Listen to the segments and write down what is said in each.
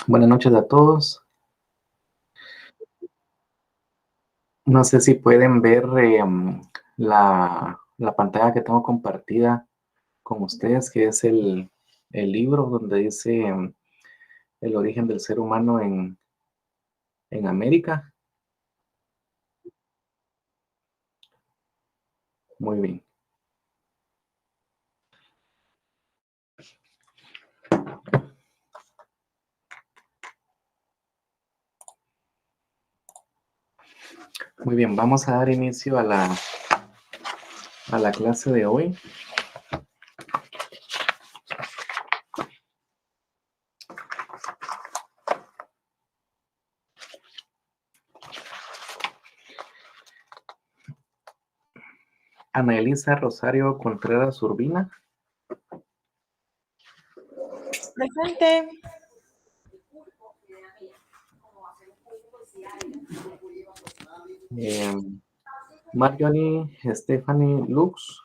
Buenas noches a todos. No sé si pueden ver la pantalla que tengo compartida con ustedes, que es el libro donde dice el origen del ser humano en América. Muy bien. Muy bien, vamos a dar inicio a la clase de hoy. Ana Elisa Rosario Contreras Urbina. Presente. Marjorie Stephanie Lux.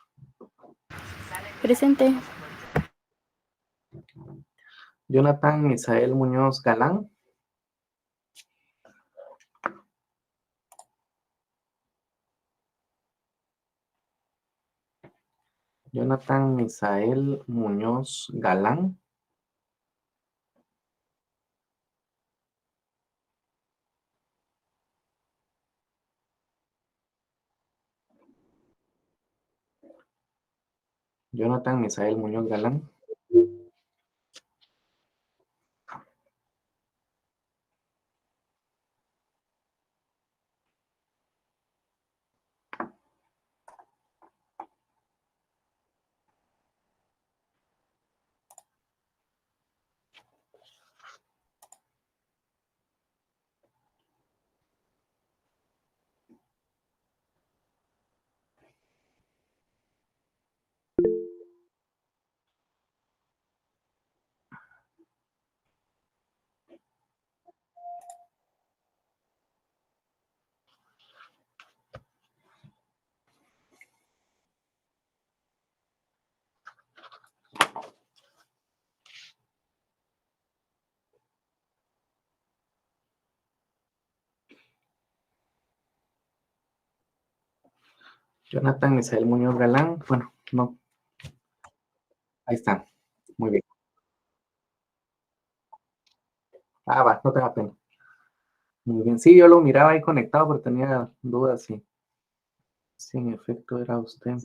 Presente. Jonathan Misael Muñoz Galán. Jonathan Misael Muñoz Galán. Jonathan Misael Muñoz Galán. Jonathan Misael Muñoz Galán. Bueno, no. Ahí está. Muy bien. Ah, va, no te da pena. Muy bien. Sí, yo lo miraba ahí conectado, pero tenía dudas si en efecto era usted.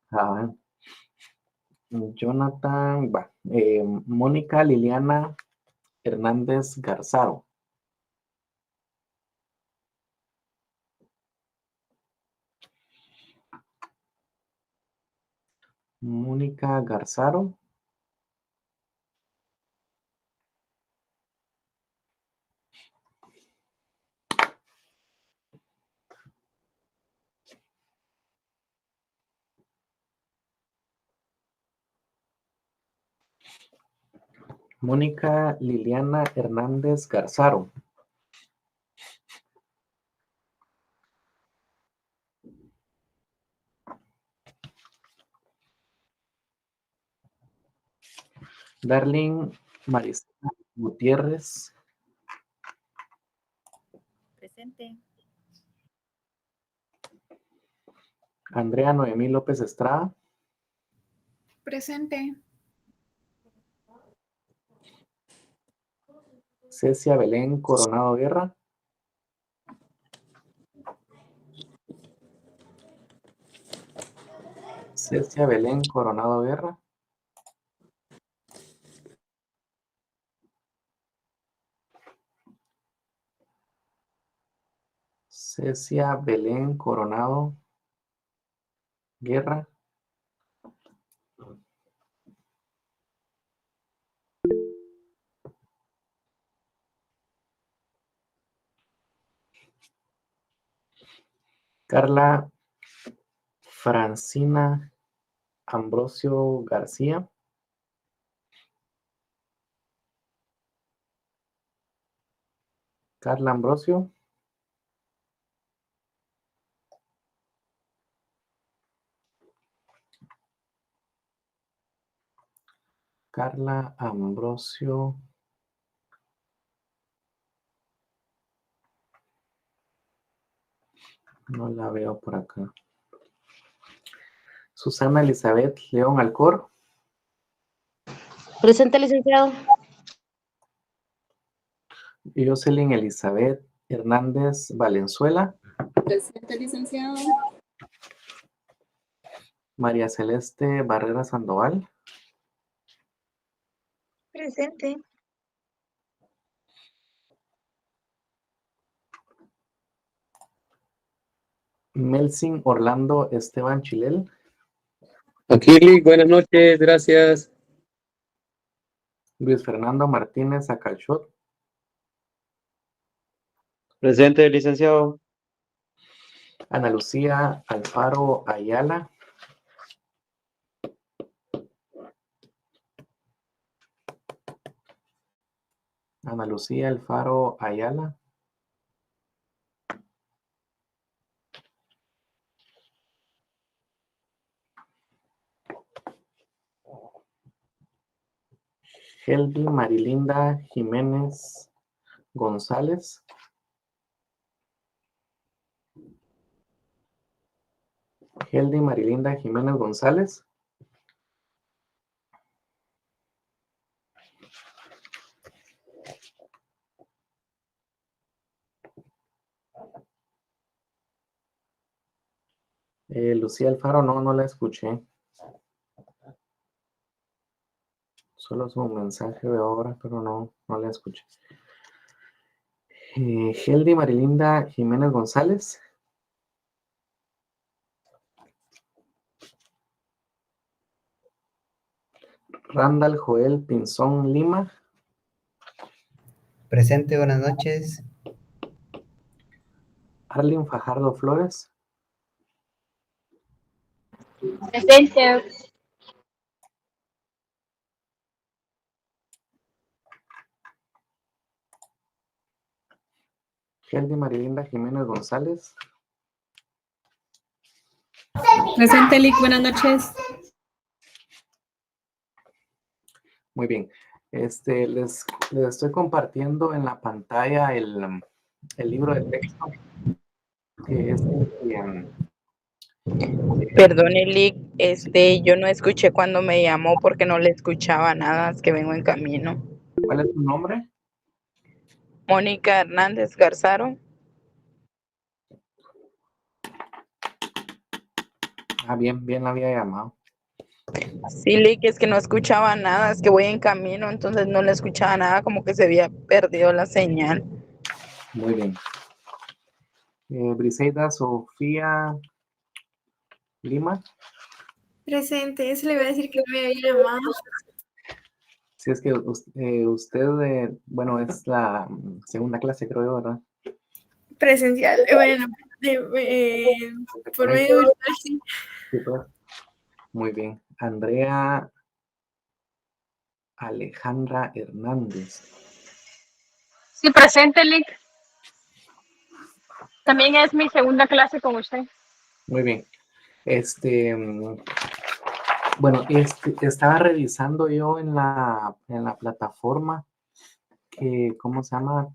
Ah, Jonathan, va. Mónica Liliana Hernández Garzaro. Mónica Garzaro. Mónica Liliana Hernández Garzaro. Darling Marisela Gutiérrez. Presente. Andrea Noemí López Estrada. Presente. Cecia Belén Coronado Guerra. Cecia Belén Coronado Guerra. Cecia Belén Coronado Guerra. Carla Francina Ambrosio García. Carla Ambrosio. Carla Ambrosio. No la veo por acá. Susana Elizabeth León Alcor. Presente, licenciado. Jocelyn Elizabeth Hernández Valenzuela. Presente, licenciado. María Celeste Barrera Sandoval. Presente. Melsin Orlando Esteban Chilel. Aquí, Lick, buenas noches, gracias. Luis Fernando Martínez Acalchot. Presente, licenciado. Ana Lucía Alfaro Ayala. Ana Lucía Alfaro Ayala. Heldi Marilinda Jiménez González. Heldi Marilinda Jiménez González. Lucía Alfaro, no la escuché. Solo su mensaje de ahora, pero no la escuché. Heldi Marilinda Jiménez González. Randall Joel Pinzón Lima. Presente, buenas noches. Arlene Fajardo Flores. Presente. Heldi Marilinda Jiménez González. Presente, Lick, buenas noches. Muy bien. Les estoy compartiendo en la pantalla el libro de texto que es Perdone, Lick, yo no escuché cuando me llamó porque no le escuchaba nada, es que vengo en camino. ¿Cuál es tu nombre? Mónica Hernández Garzaro. Bien la había llamado. Sí, Lick, es que no escuchaba nada, es que voy en camino, entonces no le escuchaba nada, como que se había perdido la señal. Muy bien. Briseida Sofía Lima. Presente, eso le voy a decir que me había llamado. Si es que usted, bueno, es la segunda clase, creo yo, ¿verdad? Presencial, bueno, por medio virtual, sí. Sí, pues. Muy bien. Andrea Alejandra Hernández. Sí, presente, Lick. También es mi segunda clase con usted. Muy bien. Bueno, estaba revisando yo en la plataforma que, ¿cómo se llama?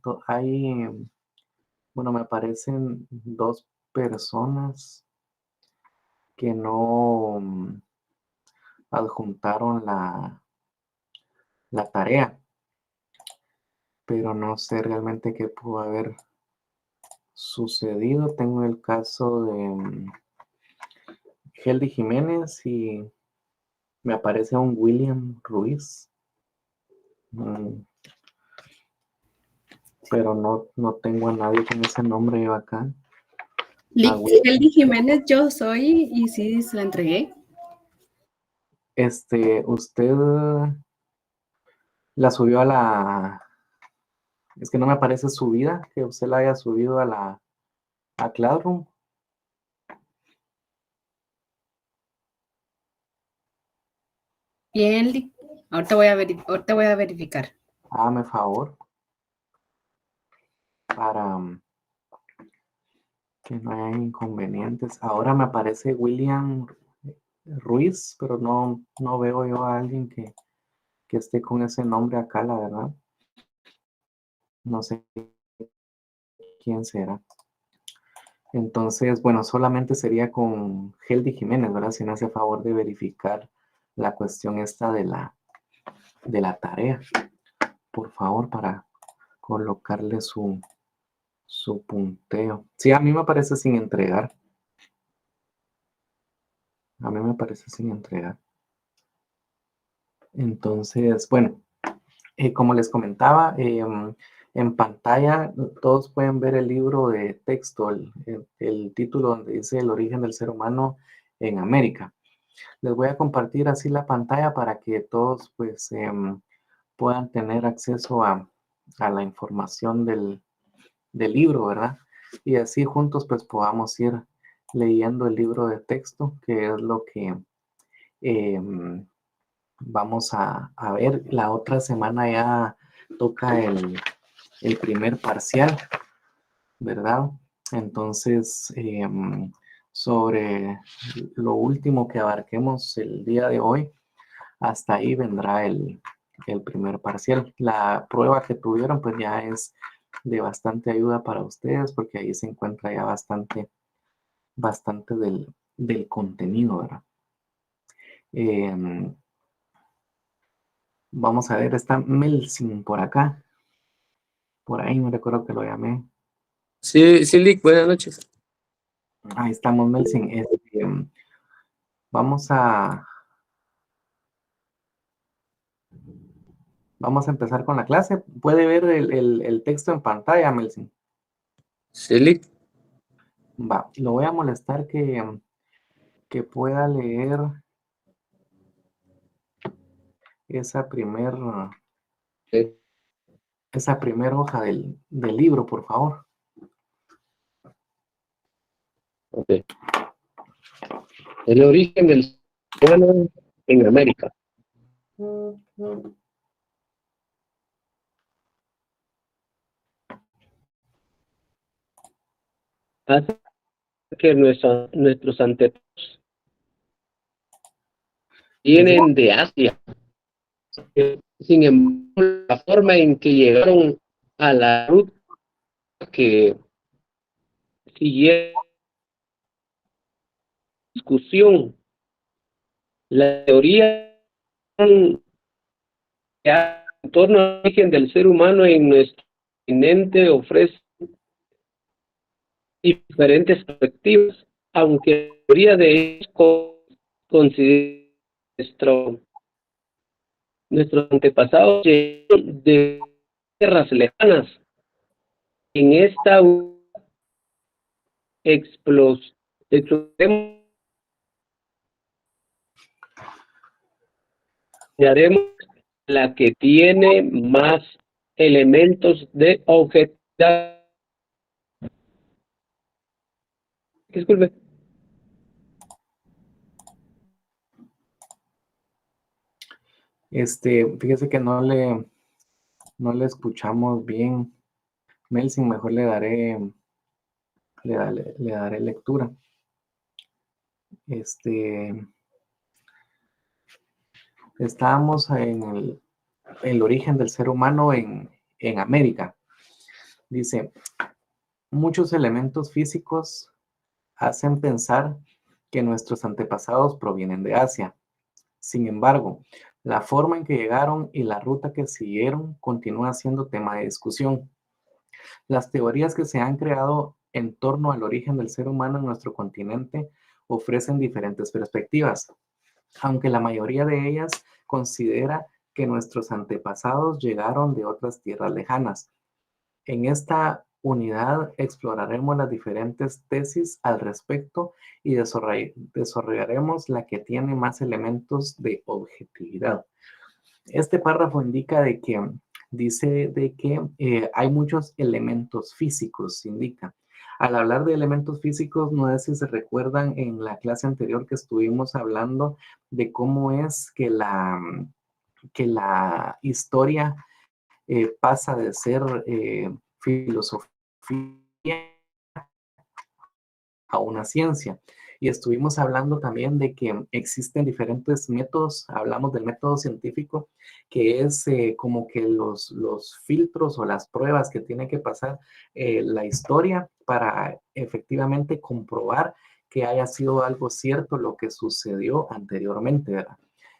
Bueno, me aparecen 2 personas que no adjuntaron la tarea, pero no sé realmente qué pudo haber sucedido. Tengo el caso de Heldi Jiménez y me aparece un William Ruiz. Pero no tengo a nadie con ese nombre yo acá. Lick, Heldi Jiménez, yo soy, y sí, se la entregué. Usted la subió es que no me aparece subida, que usted la haya subido a Classroom. Bien, Lick. Ahorita voy a verificar. Hágame favor. Para que no haya inconvenientes. Ahora me aparece William Ruiz, pero no veo yo a alguien que que esté con ese nombre acá, la verdad. No sé quién será. Entonces, bueno, solamente sería con Heldy Jiménez, ¿verdad? Si me hace favor de verificar la cuestión esta de la tarea, por favor, para colocarle su punteo. Sí, a mí me parece sin entregar. A mí me parece sin entregar. Entonces, bueno, como les comentaba, en pantalla todos pueden ver el libro de texto, el título donde dice El origen del ser humano en América. Les voy a compartir así la pantalla para que todos pues puedan tener acceso a la información del libro, ¿verdad? Y así juntos pues podamos ir leyendo el libro de texto, que es lo que vamos a ver. La otra semana ya toca el primer parcial, ¿verdad? Entonces, sobre lo último que abarquemos el día de hoy, hasta ahí vendrá el primer parcial. La prueba que tuvieron pues ya es de bastante ayuda para ustedes porque ahí se encuentra ya bastante del contenido, ¿verdad? Vamos a ver, está Melsin por acá. Por ahí me recuerdo que lo llamé. Sí, sí, Lick, buenas noches. Ahí estamos, Melsin. Vamos a empezar con la clase. ¿Puede ver el texto en pantalla, Melsin? Sí, Lick. Va, lo voy a molestar que pueda leer esa primer hoja del libro, por favor. Ok. El origen del ser humano en América. Hace que nuestros antepasados vienen de Asia. Sin embargo, la forma en que llegaron a la ruta que siguieron discusión, la teoría en torno al origen del ser humano en nuestro continente ofrece diferentes perspectivas, aunque la mayoría de ellos consideran nuestros antepasados de tierras lejanas. En esta exploraremos la que tiene más elementos de objetividad. Disculpe. Fíjese que no le escuchamos bien. Melsin, mejor le daré lectura. Estábamos en el origen del ser humano en América. Dice, muchos elementos físicos hacen pensar que nuestros antepasados provienen de Asia. Sin embargo, la forma en que llegaron y la ruta que siguieron continúa siendo tema de discusión. Las teorías que se han creado en torno al origen del ser humano en nuestro continente ofrecen diferentes perspectivas, aunque la mayoría de ellas considera que nuestros antepasados llegaron de otras tierras lejanas. En esta unidad exploraremos las diferentes tesis al respecto y desarrollaremos la que tiene más elementos de objetividad. Este párrafo dice que hay muchos elementos físicos, indica. Al hablar de elementos físicos, no sé si se recuerdan en la clase anterior que estuvimos hablando de cómo es que la historia pasa de ser filosofía a una ciencia. Y estuvimos hablando también de que existen diferentes métodos, hablamos del método científico, que es como que los filtros o las pruebas que tiene que pasar la historia para efectivamente comprobar que haya sido algo cierto lo que sucedió anteriormente, ¿verdad?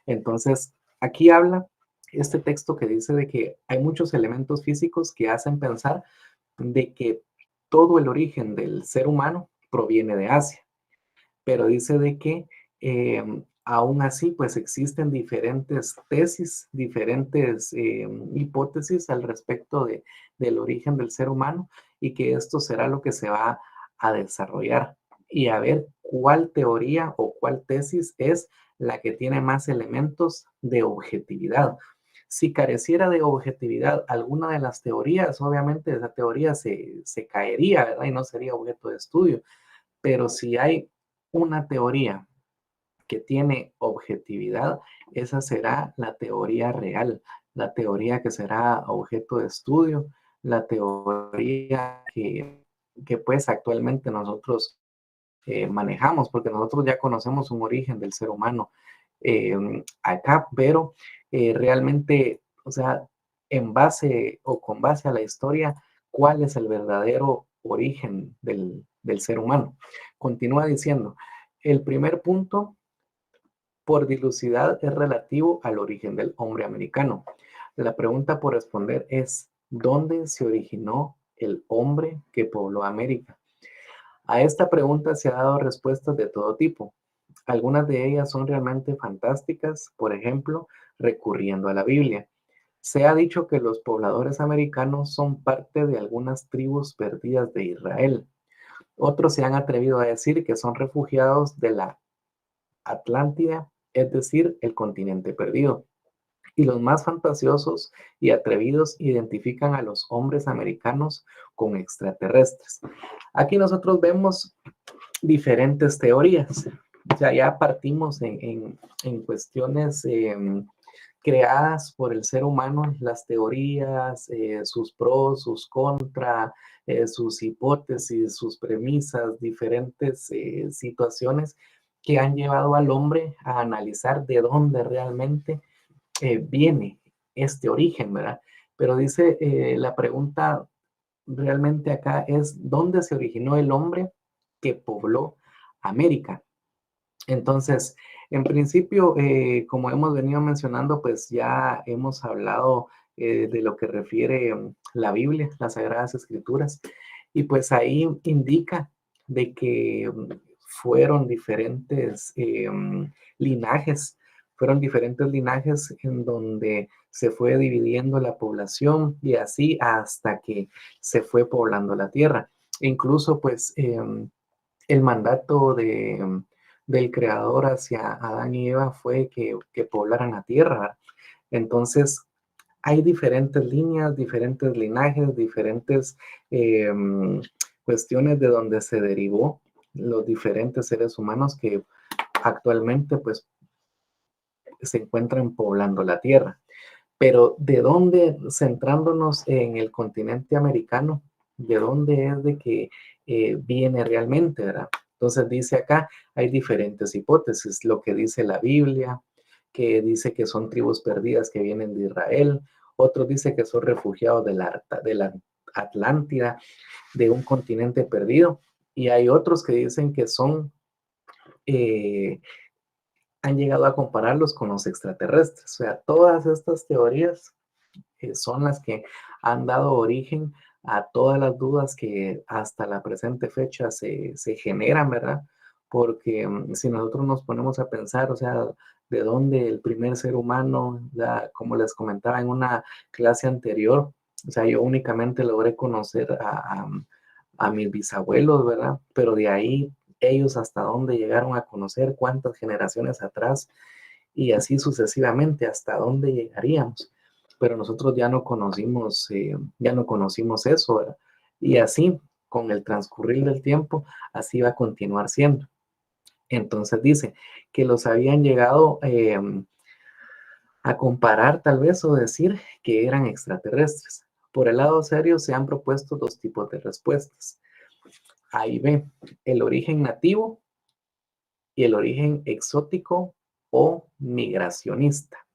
Entonces, aquí habla este texto que dice de que hay muchos elementos físicos que hacen pensar de que todo el origen del ser humano proviene de Asia, pero dice de que aún así pues existen diferentes tesis, diferentes hipótesis al respecto del origen del ser humano y que esto será lo que se va a desarrollar y a ver cuál teoría o cuál tesis es la que tiene más elementos de objetividad. Si careciera de objetividad alguna de las teorías, obviamente esa teoría se caería, ¿verdad? Y no sería objeto de estudio. Pero si hay una teoría que tiene objetividad, esa será la teoría real, la teoría que será objeto de estudio, la teoría que pues actualmente nosotros manejamos, porque nosotros ya conocemos un origen del ser humano acá, pero realmente, o sea, en base o con base a la historia, ¿cuál es el verdadero origen del ser humano? Continúa diciendo, el primer punto por dilucidad es relativo al origen del hombre americano. La pregunta por responder es, ¿dónde se originó el hombre que pobló América? A esta pregunta se ha dado respuestas de todo tipo. Algunas de ellas son realmente fantásticas, por ejemplo, recurriendo a la Biblia. Se ha dicho que los pobladores americanos son parte de algunas tribus perdidas de Israel. Otros se han atrevido a decir que son refugiados de la Atlántida, es decir, el continente perdido. Y los más fantasiosos y atrevidos identifican a los hombres americanos con extraterrestres. Aquí nosotros vemos diferentes teorías. O sea, ya partimos en cuestiones creadas por el ser humano, las teorías, sus pros, sus contras, sus hipótesis, sus premisas, diferentes situaciones que han llevado al hombre a analizar de dónde realmente viene este origen, ¿verdad? Pero dice la pregunta realmente acá es, ¿dónde se originó el hombre que pobló América? Entonces, en principio, como hemos venido mencionando, pues ya hemos hablado de lo que refiere la Biblia, las Sagradas Escrituras, y pues ahí indica de que fueron diferentes linajes en donde se fue dividiendo la población y así hasta que se fue poblando la tierra. E incluso, pues, el mandato del Creador hacia Adán y Eva fue que poblaran la tierra. Entonces, hay diferentes líneas, diferentes linajes, diferentes cuestiones de donde se derivó los diferentes seres humanos que actualmente pues se encuentran poblando la tierra. Pero ¿de dónde, centrándonos en el continente americano, de dónde es de que viene realmente, ¿verdad? Entonces dice acá, hay diferentes hipótesis, lo que dice la Biblia, que dice que son tribus perdidas que vienen de Israel, otros dice que son refugiados de la Atlántida, de un continente perdido, y hay otros que dicen que son han llegado a compararlos con los extraterrestres. O sea, todas estas teorías son las que han dado origen a todas las dudas que hasta la presente fecha se generan, ¿verdad? Porque si nosotros nos ponemos a pensar, o sea, de dónde el primer ser humano, ya, como les comentaba en una clase anterior, o sea, yo únicamente logré conocer a mis bisabuelos, ¿verdad? Pero de ahí ellos hasta dónde llegaron a conocer, cuántas generaciones atrás y así sucesivamente, hasta dónde llegaríamos. Pero nosotros ya no conocimos eso, ¿verdad? Y así, con el transcurrir del tiempo, así va a continuar siendo. Entonces dice que los habían llegado a comparar tal vez o decir que eran extraterrestres. Por el lado serio se han propuesto dos tipos de respuestas. A y B, el origen nativo y el origen exótico o migracionista.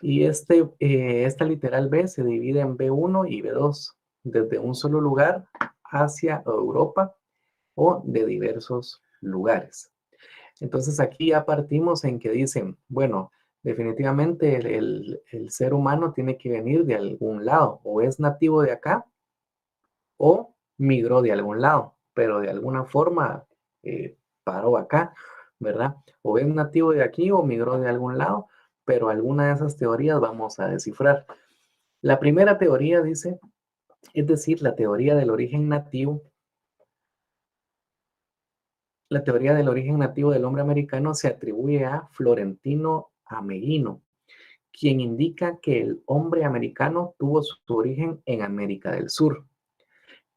Y esta literal B se divide en B1 y B2, desde un solo lugar hacia Europa o de diversos lugares. Entonces aquí ya partimos en que dicen, bueno, definitivamente el ser humano tiene que venir de algún lado, o es nativo de acá, o migró de algún lado, pero de alguna forma paró acá, ¿verdad? O es nativo de aquí o migró de algún lado, pero alguna de esas teorías vamos a descifrar. La primera teoría dice, es decir, la teoría del origen nativo. La teoría del origen nativo del hombre americano se atribuye a Florentino Ameghino, quien indica que el hombre americano tuvo su origen en América del Sur.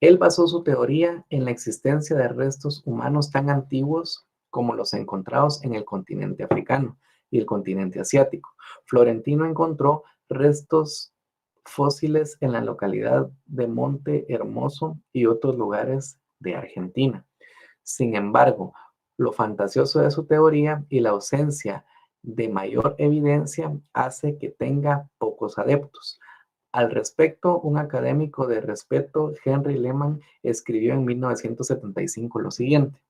Él basó su teoría en la existencia de restos humanos tan antiguos como los encontrados en el continente africano y el continente asiático. Florentino encontró restos fósiles en la localidad de Monte Hermoso y otros lugares de Argentina. Sin embargo, lo fantasioso de su teoría y la ausencia de mayor evidencia hace que tenga pocos adeptos. Al respecto, un académico de respeto, Henry Lehman, escribió en 1975 lo siguiente: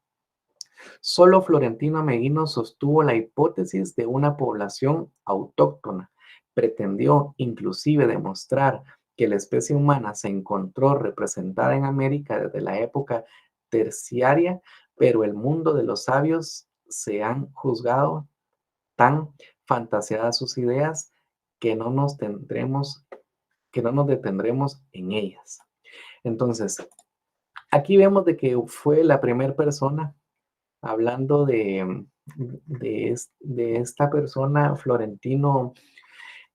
solo Florentino Ameghino sostuvo la hipótesis de una población autóctona. Pretendió inclusive demostrar que la especie humana se encontró representada en América desde la época terciaria, pero el mundo de los sabios se han juzgado tan fantaseadas sus ideas que no nos detendremos en ellas. Entonces, aquí vemos de que fue la primera persona, hablando de esta persona, Florentino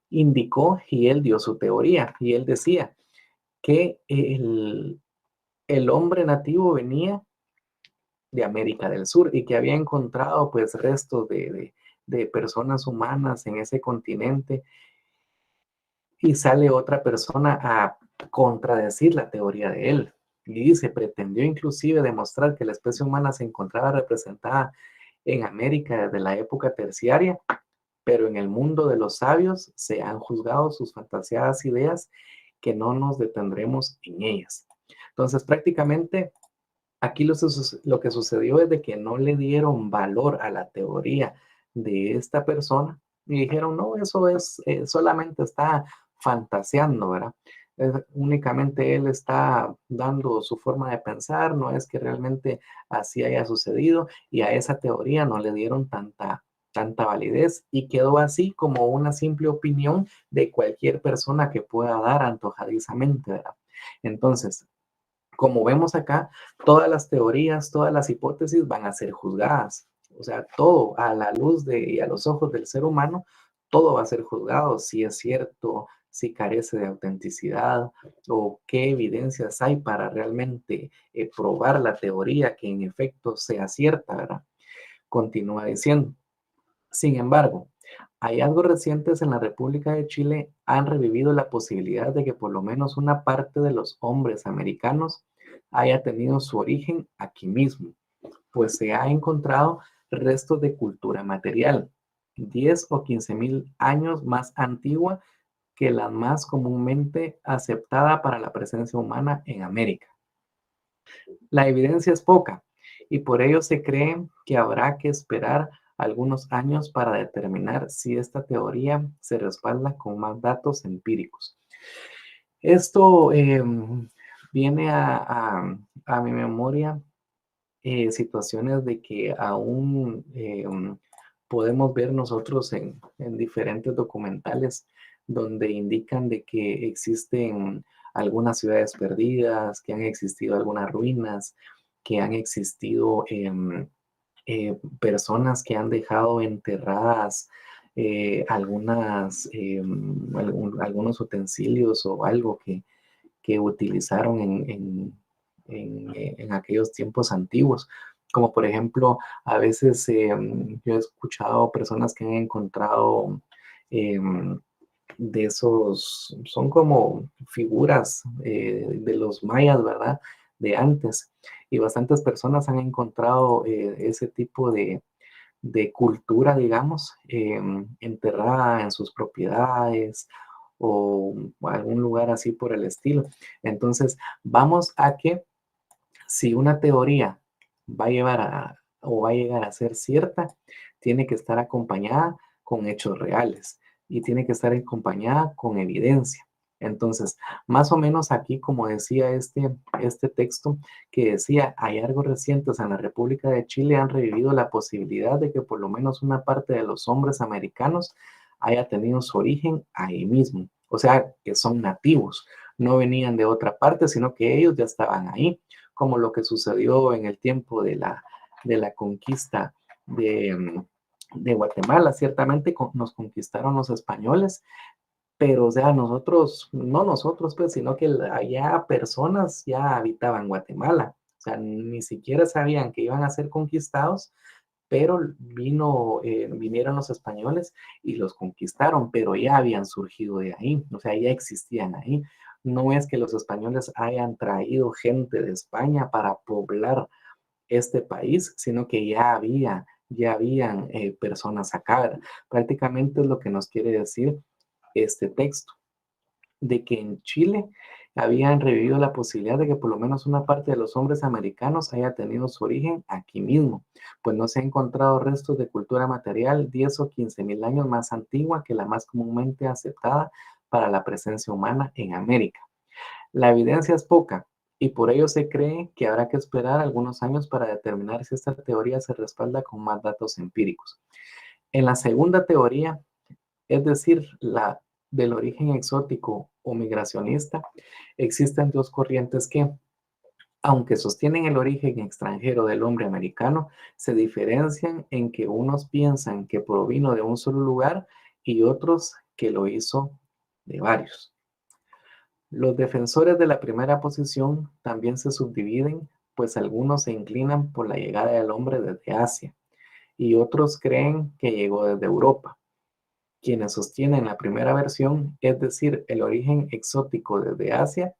indicó y él dio su teoría y él decía que el hombre nativo venía de América del Sur y que había encontrado pues restos de personas humanas en ese continente. Y sale otra persona a contradecir la teoría de él. Y dice, pretendió inclusive demostrar que la especie humana se encontraba representada en América desde la época terciaria, pero en el mundo de los sabios se han juzgado sus fantaseadas ideas que no nos detendremos en ellas. Entonces, prácticamente, aquí lo que sucedió es de que no le dieron valor a la teoría de esta persona y dijeron, no, eso es, solamente está fantaseando, ¿verdad? Únicamente él está dando su forma de pensar, no es que realmente así haya sucedido y a esa teoría no le dieron tanta validez y quedó así como una simple opinión de cualquier persona que pueda dar antojadizamente, ¿verdad? Entonces, como vemos acá, todas las teorías, todas las hipótesis van a ser juzgadas. O sea, todo a la luz y a los ojos del ser humano, todo va a ser juzgado, si es cierto, si carece de autenticidad o qué evidencias hay para realmente probar la teoría que en efecto sea cierta, ¿verdad? Continúa diciendo. Sin embargo, hallazgos recientes en la República de Chile han revivido la posibilidad de que por lo menos una parte de los hombres americanos haya tenido su origen aquí mismo, pues se ha encontrado restos de cultura material, 10 o 15,000 años más antigua que la más comúnmente aceptada para la presencia humana en América. La evidencia es poca y por ello se cree que habrá que esperar algunos años para determinar si esta teoría se respalda con más datos empíricos. Esto viene a mi memoria situaciones de que aún podemos ver nosotros en diferentes documentales donde indican de que existen algunas ciudades perdidas, que han existido algunas ruinas, que han existido personas que han dejado enterradas algunos utensilios o algo que utilizaron en aquellos tiempos antiguos. Como por ejemplo, a veces yo he escuchado personas que han encontrado de esos, son como figuras de los mayas, ¿verdad? de antes. Y bastantes personas han encontrado ese tipo de cultura, digamos, enterrada en sus propiedades o algún lugar así por el estilo. Entonces, vamos a que si una teoría va a llevar o va a llegar a ser cierta, tiene que estar acompañada con hechos reales y tiene que estar acompañada con evidencia. Entonces, más o menos aquí, como decía este texto, que decía, hallazgos recientes en la República de Chile han revivido la posibilidad de que por lo menos una parte de los hombres americanos haya tenido su origen ahí mismo. O sea, que son nativos, no venían de otra parte, sino que ellos ya estaban ahí, como lo que sucedió en el tiempo de la conquista de Guatemala. Ciertamente nos conquistaron los españoles, pero o sea, nosotros, no nosotros, pues, sino que allá personas ya habitaban Guatemala. O sea, ni siquiera sabían que iban a ser conquistados, pero vinieron los españoles y los conquistaron, pero ya habían surgido de ahí, o sea, ya existían ahí. No es que los españoles hayan traído gente de España para poblar este país, sino que ya habían personas acá. Prácticamente es lo que nos quiere decir este texto, de que en Chile habían revivido la posibilidad de que por lo menos una parte de los hombres americanos haya tenido su origen aquí mismo, pues no se han encontrado restos de cultura material 10 o 15 mil años más antigua que la más comúnmente aceptada para la presencia humana en América. La evidencia es poca y por ello se cree que habrá que esperar algunos años para determinar si esta teoría se respalda con más datos empíricos. En la segunda teoría, es decir, la del origen exótico o migracionista, existen dos corrientes que, aunque sostienen el origen extranjero del hombre americano, se diferencian en que unos piensan que provino de un solo lugar y otros que lo hizo de varios. Los defensores de la primera posición también se subdividen, pues algunos se inclinan por la llegada del hombre desde Asia y otros creen que llegó desde Europa. Quienes sostienen la primera versión, es decir, el origen exótico desde Asia,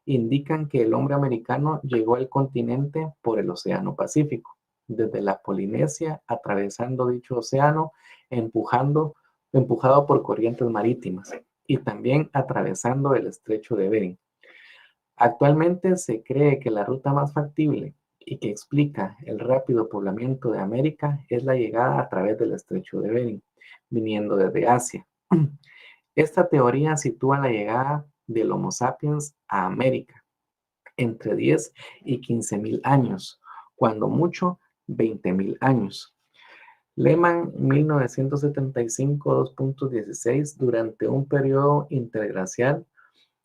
indican que el hombre americano llegó al continente por el Océano Pacífico, desde la Polinesia, atravesando dicho océano, empujado por corrientes marítimas y también atravesando el estrecho de Bering. Actualmente se cree que la ruta más factible y que explica el rápido poblamiento de América es la llegada a través del estrecho de Bering, viniendo desde Asia. Esta teoría sitúa la llegada del Homo sapiens a América entre 10 y 15 mil años, cuando mucho 20 mil años. Lehmann, 1975, 2.16, durante un periodo interglacial,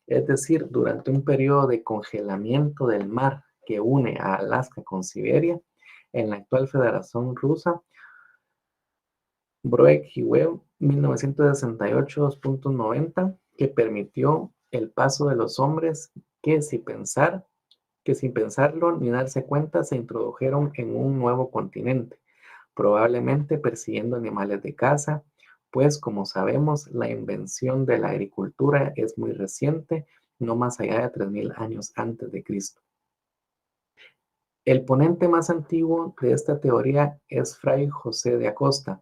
es decir, durante un periodo de congelamiento del mar que une a Alaska con Siberia, en la actual Federación Rusa, Broek y Webb, 1968, 2.90, que permitió el paso de los hombres que sin pensarlo ni darse cuenta se introdujeron en un nuevo continente, probablemente persiguiendo animales de caza, pues como sabemos la invención de la agricultura es muy reciente, no más allá de 3000 años antes de Cristo. El ponente más antiguo de esta teoría es Fray José de Acosta,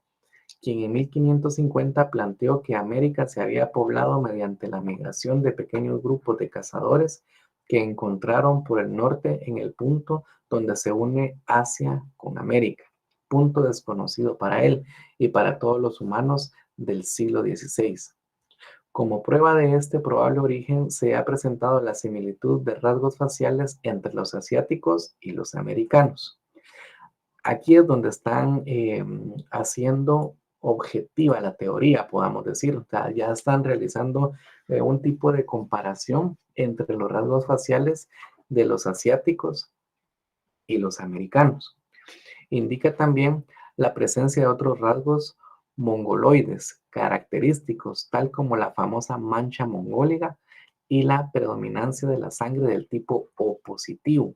quien en 1550 planteó que América se había poblado mediante la migración de pequeños grupos de cazadores que encontraron por el norte en el punto donde se une Asia con América, punto desconocido para él y para todos los humanos del siglo XVI. Como prueba de este probable origen, se ha presentado la similitud de rasgos faciales entre los asiáticos y los americanos. Aquí es donde están haciendo objetiva la teoría, podamos decir. O sea, ya están realizando un tipo de comparación entre los rasgos faciales de los asiáticos y los americanos. Indica también la presencia de otros rasgos mongoloides característicos, tal como la famosa mancha mongólica y la predominancia de la sangre del tipo O positivo.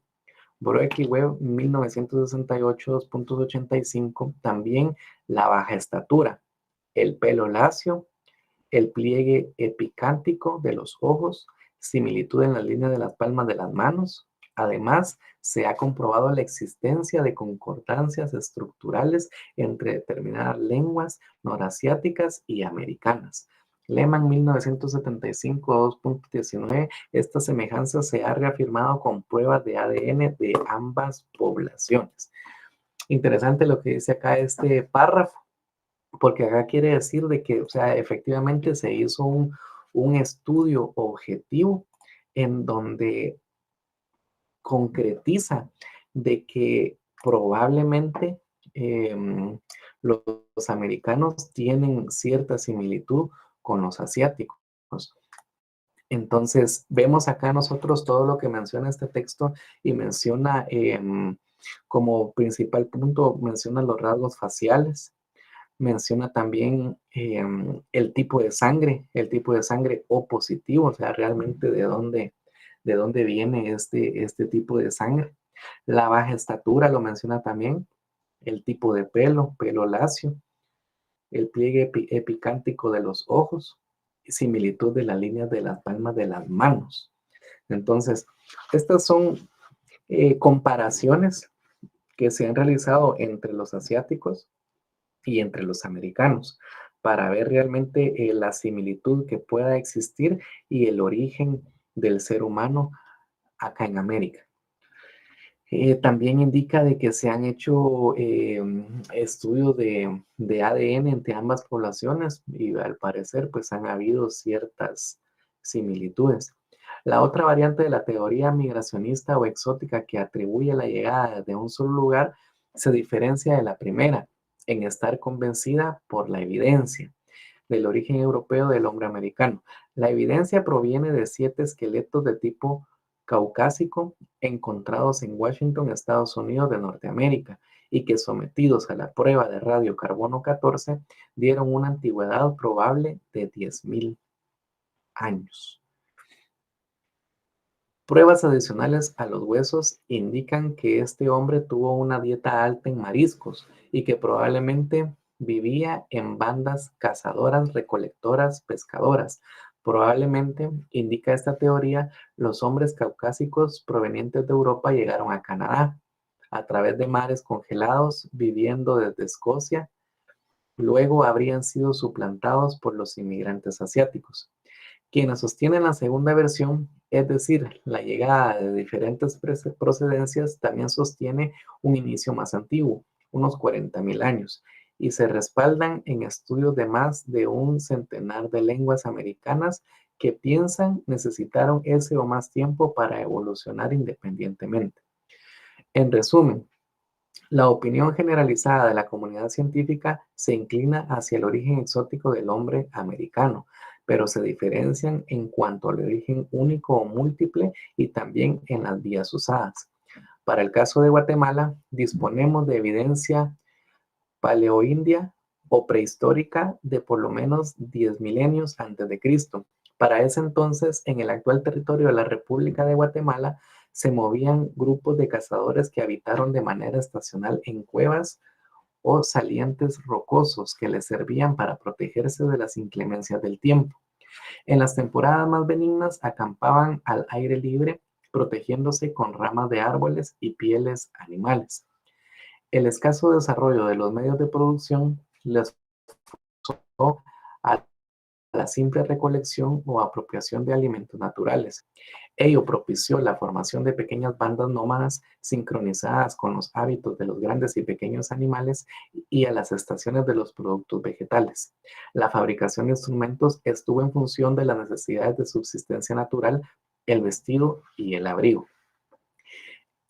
Broek y Webb, 1968, 2.85, también la baja estatura, el pelo lacio, el pliegue epicántico de los ojos, similitud en la línea de las palmas de las manos, Además, se ha comprobado la existencia de concordancias estructurales entre determinadas lenguas norasiáticas y americanas. Lehmann, 1975, 2.19. Esta semejanza se ha reafirmado con pruebas de ADN de ambas poblaciones. Interesante lo que dice acá este párrafo, porque acá quiere decir de que, o sea, efectivamente se hizo un estudio objetivo en donde concretiza de que probablemente los americanos tienen cierta similitud con los asiáticos. Entonces, vemos acá nosotros todo lo que menciona este texto y menciona como principal punto, menciona los rasgos faciales, menciona también el tipo de sangre O positivo, o sea, realmente de dónde viene este tipo de sangre. La baja estatura lo menciona también, el tipo de pelo lacio, el pliegue epicántico de los ojos, similitud de las líneas de las palmas de las manos. Entonces, estas son comparaciones que se han realizado entre los asiáticos y entre los americanos para ver realmente la similitud que pueda existir y el origen del ser humano acá en América. También indica de que se han hecho estudios de ADN entre ambas poblaciones y al parecer pues han habido ciertas similitudes. La otra variante de la teoría migracionista o exótica que atribuye la llegada de un solo lugar se diferencia de la primera en estar convencida por la evidencia del origen europeo del hombre americano. La evidencia proviene de 7 esqueletos de tipo caucásico encontrados en Washington, Estados Unidos de Norteamérica, y que sometidos a la prueba de radiocarbono 14 dieron una antigüedad probable de 10.000 años. Pruebas adicionales a los huesos indican que este hombre tuvo una dieta alta en mariscos y que probablemente vivía en bandas cazadoras, recolectoras, pescadoras. Probablemente, indica esta teoría, los hombres caucásicos provenientes de Europa llegaron a Canadá a través de mares congelados, viviendo desde Escocia. Luego habrían sido suplantados por los inmigrantes asiáticos. Quienes sostienen la segunda versión, es decir, la llegada de diferentes procedencias, también sostiene un inicio más antiguo, unos 40.000 años, y se respaldan en estudios de más de un centenar de lenguas americanas que piensan necesitaron ese o más tiempo para evolucionar independientemente. En resumen, la opinión generalizada de la comunidad científica se inclina hacia el origen exótico del hombre americano, pero se diferencian en cuanto al origen único o múltiple y también en las vías usadas. Para el caso de Guatemala, disponemos de evidencia paleoindia o prehistórica de por lo menos 10 milenios antes de Cristo. Para ese entonces, en el actual territorio de la República de Guatemala, se movían grupos de cazadores que habitaron de manera estacional en cuevas o salientes rocosos que les servían para protegerse de las inclemencias del tiempo. En las temporadas más benignas acampaban al aire libre, protegiéndose con ramas de árboles y pieles animales. El escaso desarrollo de los medios de producción les forzó a la simple recolección o apropiación de alimentos naturales. Ello propició la formación de pequeñas bandas nómadas sincronizadas con los hábitos de los grandes y pequeños animales y a las estaciones de los productos vegetales. La fabricación de instrumentos estuvo en función de las necesidades de subsistencia natural, el vestido y el abrigo.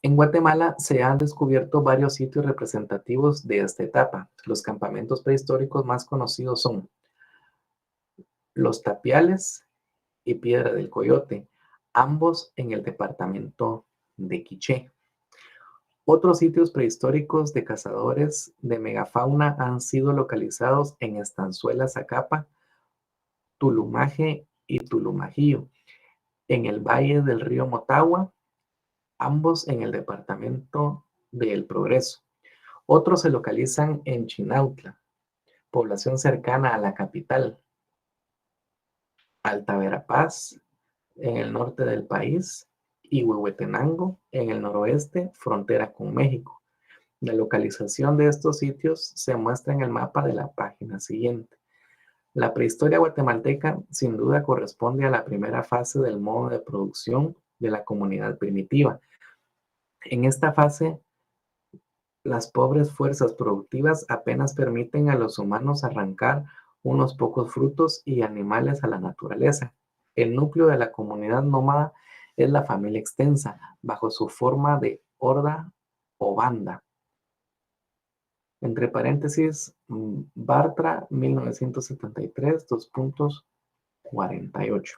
En Guatemala se han descubierto varios sitios representativos de esta etapa. Los campamentos prehistóricos más conocidos son Los Tapiales y Piedra del Coyote, ambos en el departamento de Quiché. Otros sitios prehistóricos de cazadores de megafauna han sido localizados en Estanzuela, Zacapa, Tulumaje y Tulumajío, en el valle del río Motagua, ambos en el departamento de El Progreso. Otros se localizan en Chinautla, población cercana a la capital, Alta Verapaz, en el norte del país, y Huehuetenango en el noroeste, frontera con México. La localización de estos sitios se muestra en el mapa de la página siguiente. La prehistoria guatemalteca sin duda corresponde a la primera fase del modo de producción de la comunidad primitiva. En esta fase, las pobres fuerzas productivas apenas permiten a los humanos arrancar unos pocos frutos y animales a la naturaleza. El núcleo de la comunidad nómada es la familia extensa, bajo su forma de horda o banda. Entre paréntesis, Bartra, 1973, 2.48.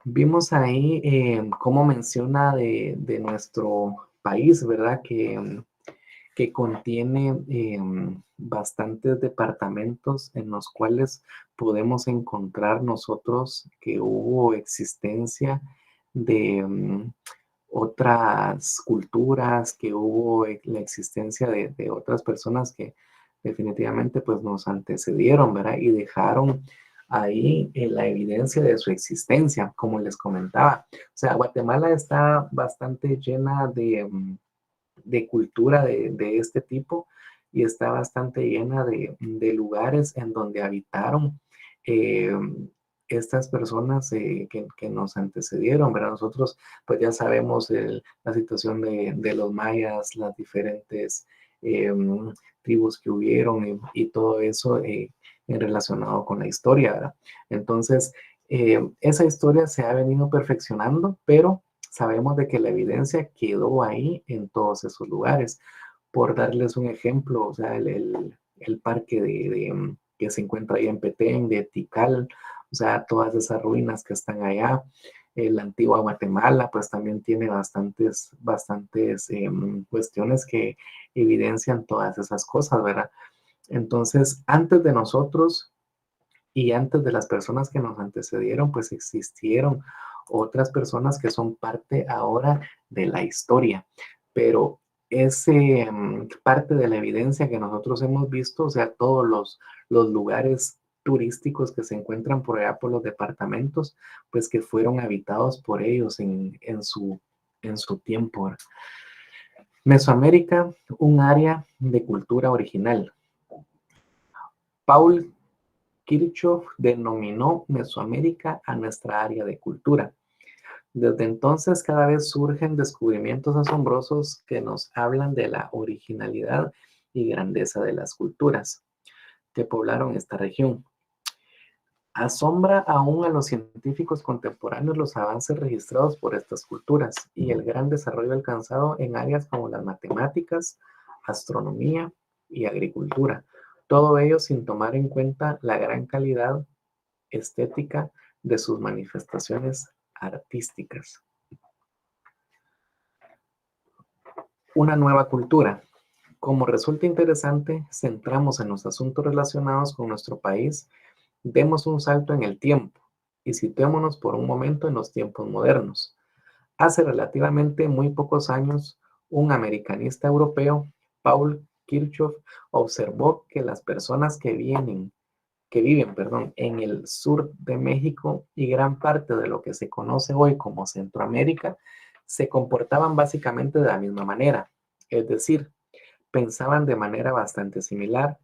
Vimos ahí cómo menciona de nuestro país, ¿verdad? Que contiene bastantes departamentos en los cuales podemos encontrar nosotros que hubo existencia de otras culturas, que hubo la existencia de otras personas que definitivamente pues nos antecedieron, ¿verdad? Y dejaron ahí la evidencia de su existencia, como les comentaba. O sea, Guatemala está bastante llena de cultura de este tipo y está bastante llena de lugares en donde habitaron estas personas que nos antecedieron, ¿verdad? Nosotros pues ya sabemos la situación de los mayas, las diferentes tribus que hubieron y todo eso en relacionado con la historia, ¿verdad? Entonces, esa historia se ha venido perfeccionando, pero sabemos de que la evidencia quedó ahí en todos esos lugares. Por darles un ejemplo, o sea, el parque que se encuentra ahí en Petén, de Tikal, o sea, todas esas ruinas que están allá. La antigua Guatemala, pues también tiene bastantes cuestiones que evidencian todas esas cosas, ¿verdad? Entonces, antes de nosotros y antes de las personas que nos antecedieron, pues existieron otras personas que son parte ahora de la historia, pero ese parte de la evidencia que nosotros hemos visto, o sea, todos los lugares turísticos que se encuentran por allá por los departamentos, pues que fueron habitados por ellos en su tiempo. Mesoamérica, un área de cultura original. Paul Kirchhoff denominó Mesoamérica a nuestra área de cultura. Desde entonces cada vez surgen descubrimientos asombrosos que nos hablan de la originalidad y grandeza de las culturas que poblaron esta región. Asombra aún a los científicos contemporáneos los avances registrados por estas culturas y el gran desarrollo alcanzado en áreas como las matemáticas, astronomía y agricultura. Todo ello sin tomar en cuenta la gran calidad estética de sus manifestaciones artísticas. Una nueva cultura. Como resulta interesante, centramos en los asuntos relacionados con nuestro país, demos un salto en el tiempo y situémonos por un momento en los tiempos modernos. Hace relativamente muy pocos años, un americanista europeo, Paul Kirchhoff, observó que las personas que viven en el sur de México y gran parte de lo que se conoce hoy como Centroamérica, se comportaban básicamente de la misma manera, es decir, pensaban de manera bastante similar,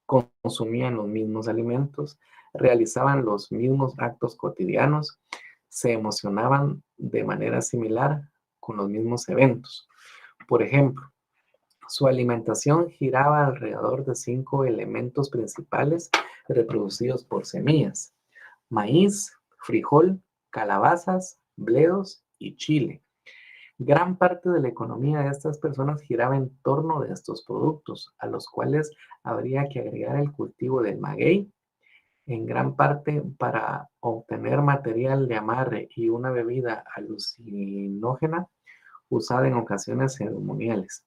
consumían los mismos alimentos, realizaban los mismos actos cotidianos, se emocionaban de manera similar con los mismos eventos. Por ejemplo, su alimentación giraba alrededor de 5 elementos principales reproducidos por semillas: maíz, frijol, calabazas, bledos y chile. Gran parte de la economía de estas personas giraba en torno de estos productos, a los cuales habría que agregar el cultivo del maguey, en gran parte para obtener material de amarre y una bebida alucinógena usada en ocasiones ceremoniales.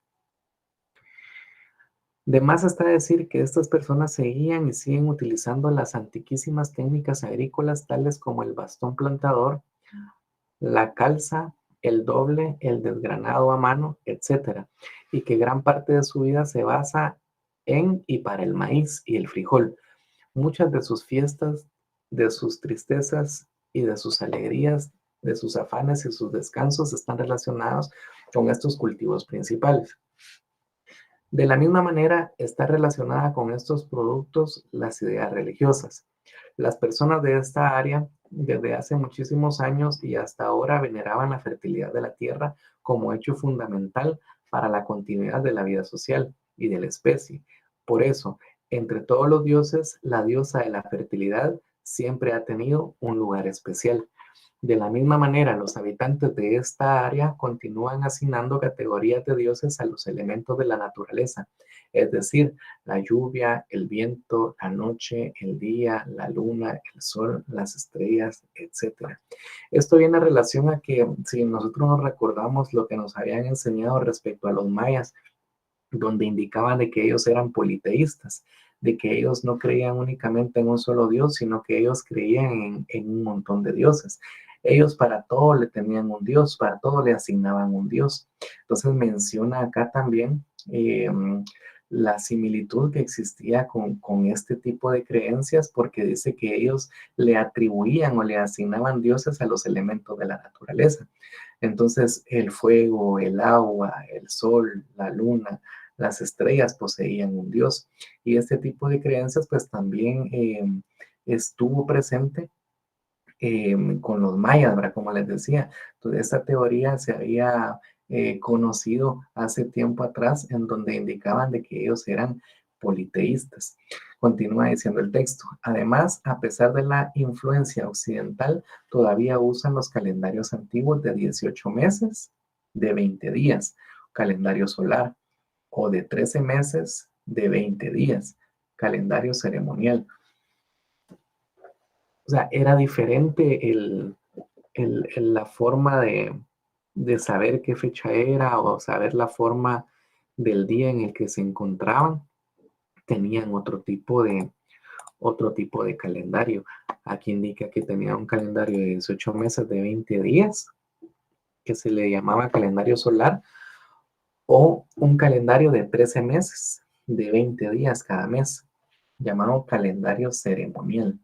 De más está decir que estas personas seguían y siguen utilizando las antiquísimas técnicas agrícolas tales como el bastón plantador, la calza, el doble, el desgranado a mano, etc. Y que gran parte de su vida se basa en y para el maíz y el frijol. Muchas de sus fiestas, de sus tristezas y de sus alegrías de sus afanes y sus descansos están relacionados con estos cultivos principales. De la misma manera, está relacionada con estos productos las ideas religiosas. Las personas de esta área, desde hace muchísimos años y hasta ahora, veneraban la fertilidad de la tierra como hecho fundamental para la continuidad de la vida social y de la especie. Por eso, entre todos los dioses, la diosa de la fertilidad siempre ha tenido un lugar especial. De la misma manera, los habitantes de esta área continúan asignando categorías de dioses a los elementos de la naturaleza, es decir, la lluvia, el viento, la noche, el día, la luna, el sol, las estrellas, etc. Esto viene en relación a que si nosotros nos recordamos lo que nos habían enseñado respecto a los mayas, donde indicaban de que ellos eran politeístas, de que ellos no creían únicamente en un solo Dios, sino que ellos creían en un montón de dioses. Ellos para todo le tenían un Dios, para todo le asignaban un Dios. Entonces menciona acá también la similitud que existía con este tipo de creencias, porque dice que ellos le atribuían o le asignaban dioses a los elementos de la naturaleza. Entonces el fuego, el agua, el sol, la luna, las estrellas poseían un dios. Y este tipo de creencias pues también estuvo presente con los mayas, ¿verdad? Como les decía. Entonces esta teoría se había conocido hace tiempo atrás, en donde indicaban de que ellos eran politeístas. Continúa diciendo el texto. Además, a pesar de la influencia occidental, todavía usan los calendarios antiguos de 18 meses, de 20 días, calendario solar, o de 13 meses, de 20 días, calendario ceremonial. O sea, era diferente la forma de saber qué fecha era o saber la forma del día en el que se encontraban. Tenían otro tipo de calendario. Aquí indica que tenían un calendario de 18 meses de 20 días, que se le llamaba calendario solar, o un calendario de 13 meses de 20 días cada mes, llamado calendario ceremonial.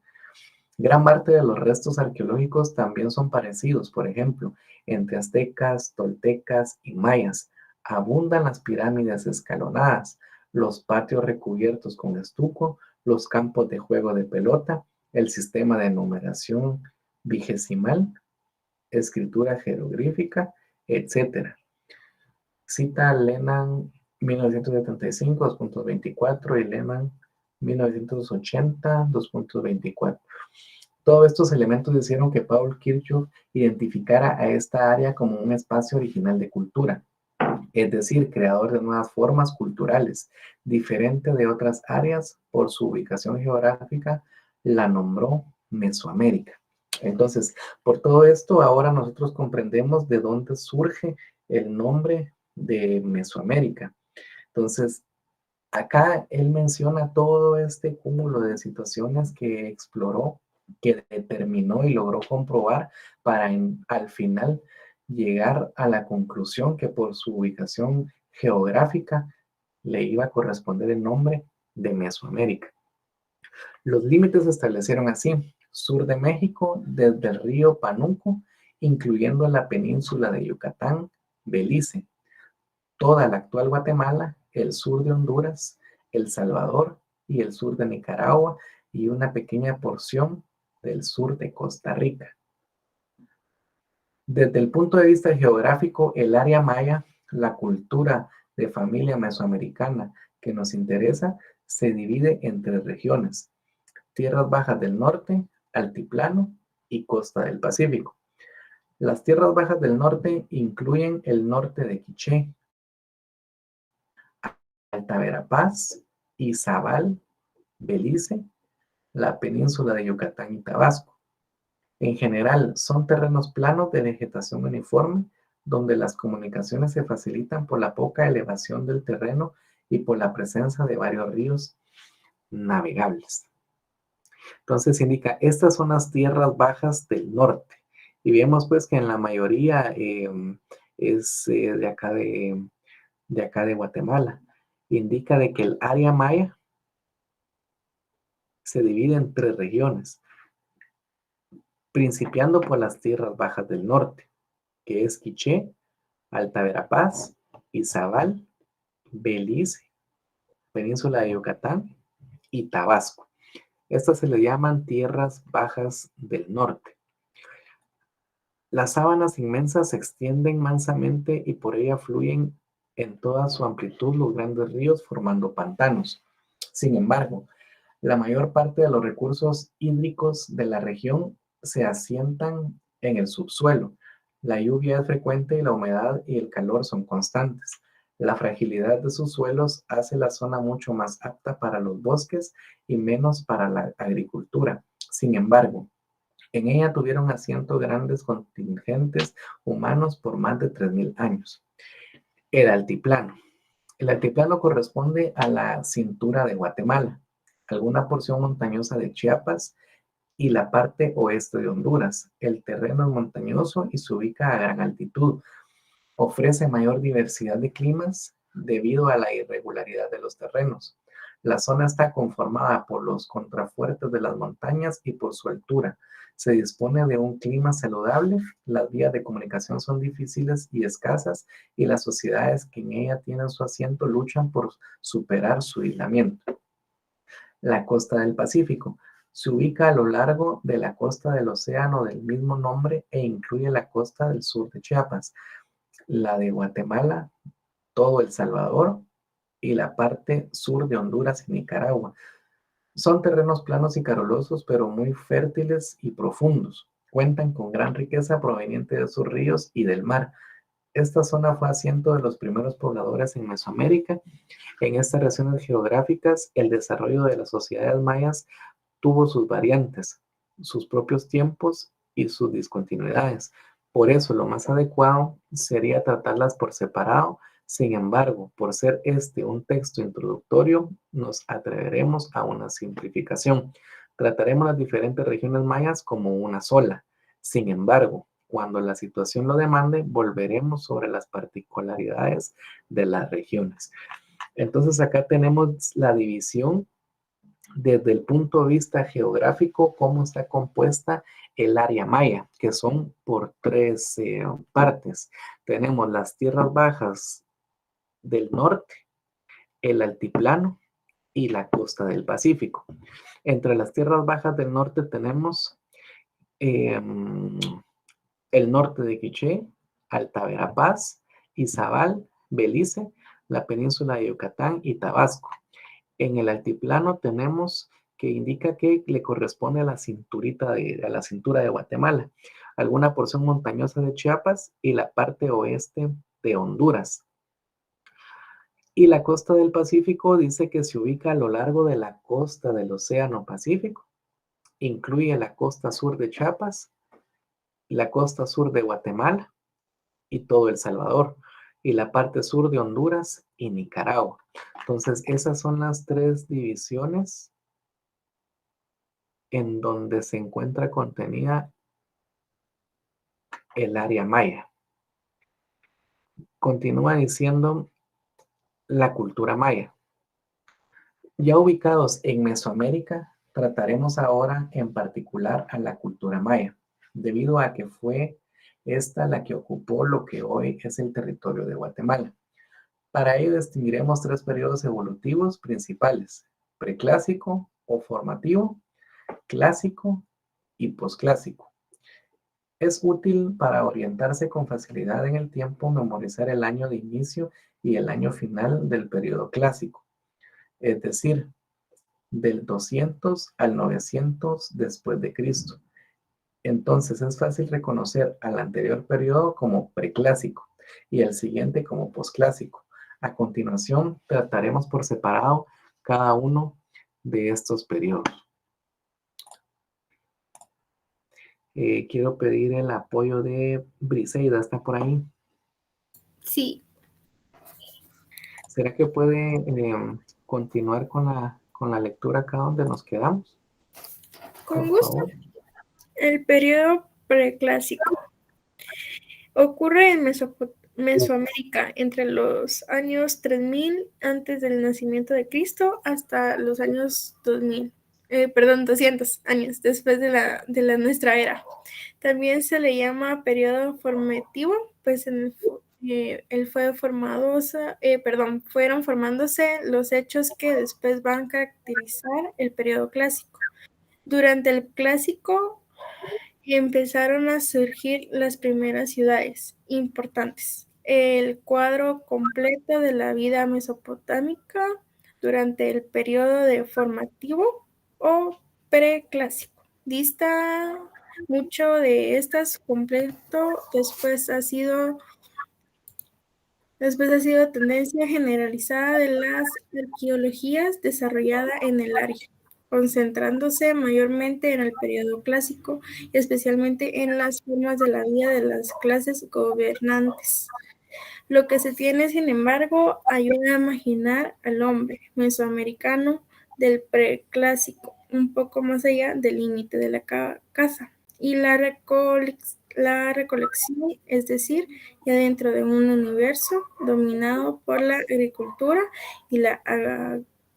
Gran parte de los restos arqueológicos también son parecidos, por ejemplo, entre aztecas, toltecas y mayas. Abundan las pirámides escalonadas, los patios recubiertos con estuco, los campos de juego de pelota, el sistema de numeración vigesimal, escritura jeroglífica, etc. Cita Lehmann 1975, 2.24 y Lehmann 1980, 2.24. Todos estos elementos hicieron que Paul Kirchhoff identificara a esta área como un espacio original de cultura, es decir, creador de nuevas formas culturales, diferente de otras áreas por su ubicación geográfica, la nombró Mesoamérica. Entonces, por todo esto, ahora nosotros comprendemos de dónde surge el nombre de Mesoamérica. Entonces, acá él menciona todo este cúmulo de situaciones que exploró, que determinó y logró comprobar para al final llegar a la conclusión que por su ubicación geográfica le iba a corresponder el nombre de Mesoamérica. Los límites se establecieron así: sur de México, desde el río Panuco, incluyendo la península de Yucatán, Belice, toda la actual Guatemala, el sur de Honduras, El Salvador y el sur de Nicaragua, y una pequeña porción del sur de Costa Rica. Desde el punto de vista geográfico, el área maya, la cultura de familia mesoamericana que nos interesa, se divide en 3 regiones: tierras bajas del norte, altiplano y costa del Pacífico. Las tierras bajas del norte incluyen el norte de Quiché, Alta Verapaz, Izabal, Belice, la península de Yucatán y Tabasco. En general, son terrenos planos de vegetación uniforme, donde las comunicaciones se facilitan por la poca elevación del terreno y por la presencia de varios ríos navegables. Entonces indica, estas son las tierras bajas del norte. Y vemos pues que en la mayoría es de acá de Guatemala. Indica de que el área maya se divide en 3 regiones. principiando por las tierras bajas del norte, que es Quiché, Alta Verapaz, Izabal, Belice, Península de Yucatán y Tabasco. Estas se le llaman tierras bajas del norte. Las sábanas inmensas se extienden mansamente y por ella fluyen en toda su amplitud los grandes ríos formando pantanos. Sin embargo, la mayor parte de los recursos hídricos de la región se asientan en el subsuelo. La lluvia es frecuente y la humedad y el calor son constantes. La fragilidad de sus suelos hace la zona mucho más apta para los bosques y menos para la agricultura. Sin embargo, en ella tuvieron asiento grandes contingentes humanos por más de 3.000 años. El altiplano. El altiplano corresponde a la cintura de Guatemala, alguna porción montañosa de Chiapas y la parte oeste de Honduras. El terreno es montañoso y se ubica a gran altitud. Ofrece mayor diversidad de climas debido a la irregularidad de los terrenos. La zona está conformada por los contrafuertes de las montañas y por su altura. Se dispone de un clima saludable, las vías de comunicación son difíciles y escasas y las sociedades que en ella tienen su asiento luchan por superar su aislamiento. La costa del Pacífico se ubica a lo largo de la costa del océano del mismo nombre e incluye la costa del sur de Chiapas, la de Guatemala, todo El Salvador y la parte sur de Honduras y Nicaragua. Son terrenos planos y calurosos, pero muy fértiles y profundos. Cuentan con gran riqueza proveniente de sus ríos y del mar. Esta zona fue asiento de los primeros pobladores en Mesoamérica. En estas regiones geográficas, el desarrollo de las sociedades mayas tuvo sus variantes, sus propios tiempos y sus discontinuidades. Por eso, lo más adecuado sería tratarlas por separado. Sin embargo, por ser este un texto introductorio, nos atreveremos a una simplificación. Trataremos las diferentes regiones mayas como una sola. Sin embargo, cuando la situación lo demande, volveremos sobre las particularidades de las regiones. Entonces, acá tenemos la división desde el punto de vista geográfico, cómo está compuesta el área maya, que son por tres partes. Tenemos las tierras bajas del norte, el altiplano y la costa del Pacífico. Entre las tierras bajas del norte tenemos el norte de Quiché, Alta Verapaz, Izabal, Belice, la península de Yucatán y Tabasco. En el altiplano tenemos que indica que le corresponde a la cintura de Guatemala, alguna porción montañosa de Chiapas y la parte oeste de Honduras. Y la costa del Pacífico dice que se ubica a lo largo de la costa del Océano Pacífico. Incluye la costa sur de Chiapas, la costa sur de Guatemala y todo El Salvador, y la parte sur de Honduras y Nicaragua. Entonces, esas son las tres divisiones en donde se encuentra contenida el área maya. Continúa diciendo la cultura maya. Ya ubicados en Mesoamérica, trataremos ahora en particular a la cultura maya, debido a que fue esta la que ocupó lo que hoy es el territorio de Guatemala. Para ello distinguiremos tres periodos evolutivos principales: preclásico o formativo, clásico y posclásico. Es útil para orientarse con facilidad en el tiempo memorizar el año de inicio y el año final del periodo clásico, es decir, del 200 al 900 después de Cristo. Entonces es fácil reconocer al anterior periodo como preclásico y al siguiente como posclásico. A continuación trataremos por separado cada uno de estos periodos. Quiero pedir el apoyo de Briseida, ¿está por ahí? Sí. ¿Será que puede continuar con la lectura acá donde nos quedamos? Con Por gusto. favor. El periodo preclásico ocurre en Mesoamérica entre los años 3000 antes del nacimiento de Cristo hasta los años 2000. 200 años después de la nuestra era. También se le llama periodo formativo, pues fueron formándose los hechos que después van a caracterizar el periodo clásico. Durante el clásico empezaron a surgir las primeras ciudades importantes. El cuadro completo de la vida mesopotámica durante el periodo de formativo o preclásico. Dista mucho de estas completo, después ha sido tendencia generalizada de las arqueologías desarrollada en el área, concentrándose mayormente en el periodo clásico y especialmente en las formas de la vida de las clases gobernantes. Lo que se tiene, sin embargo, ayuda a imaginar al hombre mesoamericano del preclásico, un poco más allá del límite de la casa, y la recolección, es decir, ya dentro de un universo dominado por la agricultura y la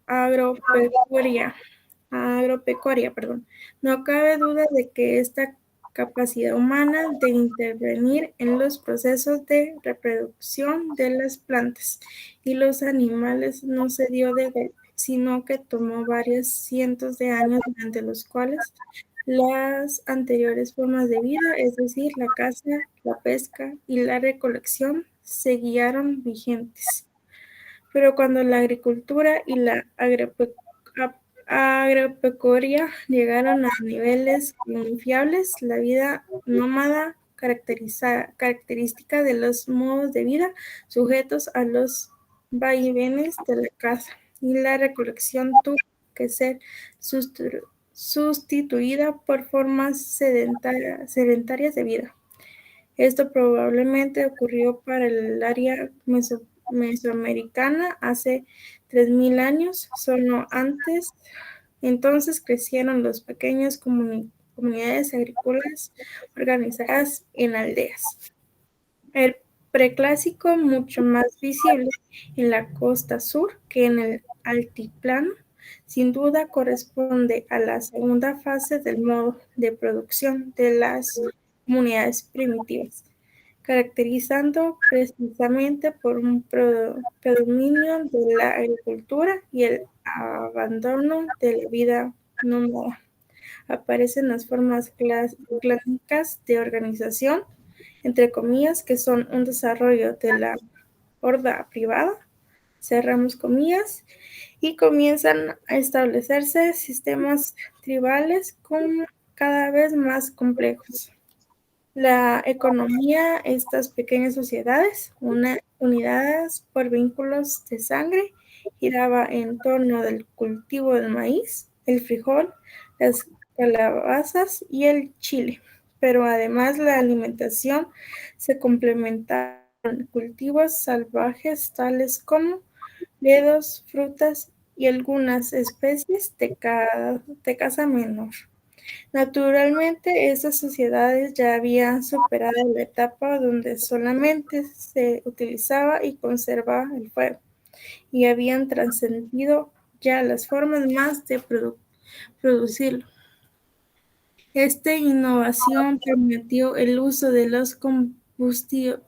agropecuaria. No cabe duda de que esta capacidad humana de intervenir en los procesos de reproducción de las plantas y los animales no se dio de golpe, sino que tomó varios cientos de años durante los cuales las anteriores formas de vida, es decir, la caza, la pesca y la recolección, seguían vigentes. Pero cuando la agricultura y la agropecuaria llegaron a niveles confiables, la vida nómada, característica de los modos de vida sujetos a los vaivenes de la caza y la recolección, tuvo que ser sustituida por formas sedentarias de vida. Esto probablemente ocurrió para el área mesoamericana hace 3.000 años, solo antes. Entonces crecieron las pequeñas comunidades agrícolas organizadas en aldeas. El preclásico, mucho más visible en la costa sur que en el altiplano, sin duda corresponde a la segunda fase del modo de producción de las comunidades primitivas, caracterizando precisamente por un predominio de la agricultura y el abandono de la vida nómada. Aparecen las formas clásicas de organización, entre comillas, que son un desarrollo de la horda privada, cerramos comillas, y comienzan a establecerse sistemas tribales cada vez más complejos. La economía, estas pequeñas sociedades, unidas por vínculos de sangre, giraba en torno del cultivo del maíz, el frijol, las calabazas y el chile. Pero además la alimentación se complementaba con cultivos salvajes tales como ledos, frutas y algunas especies de caza menor. Naturalmente, esas sociedades ya habían superado la etapa donde solamente se utilizaba y conservaba el fuego, y habían trascendido ya las formas más de producirlo. Esta innovación permitió el uso de los combustión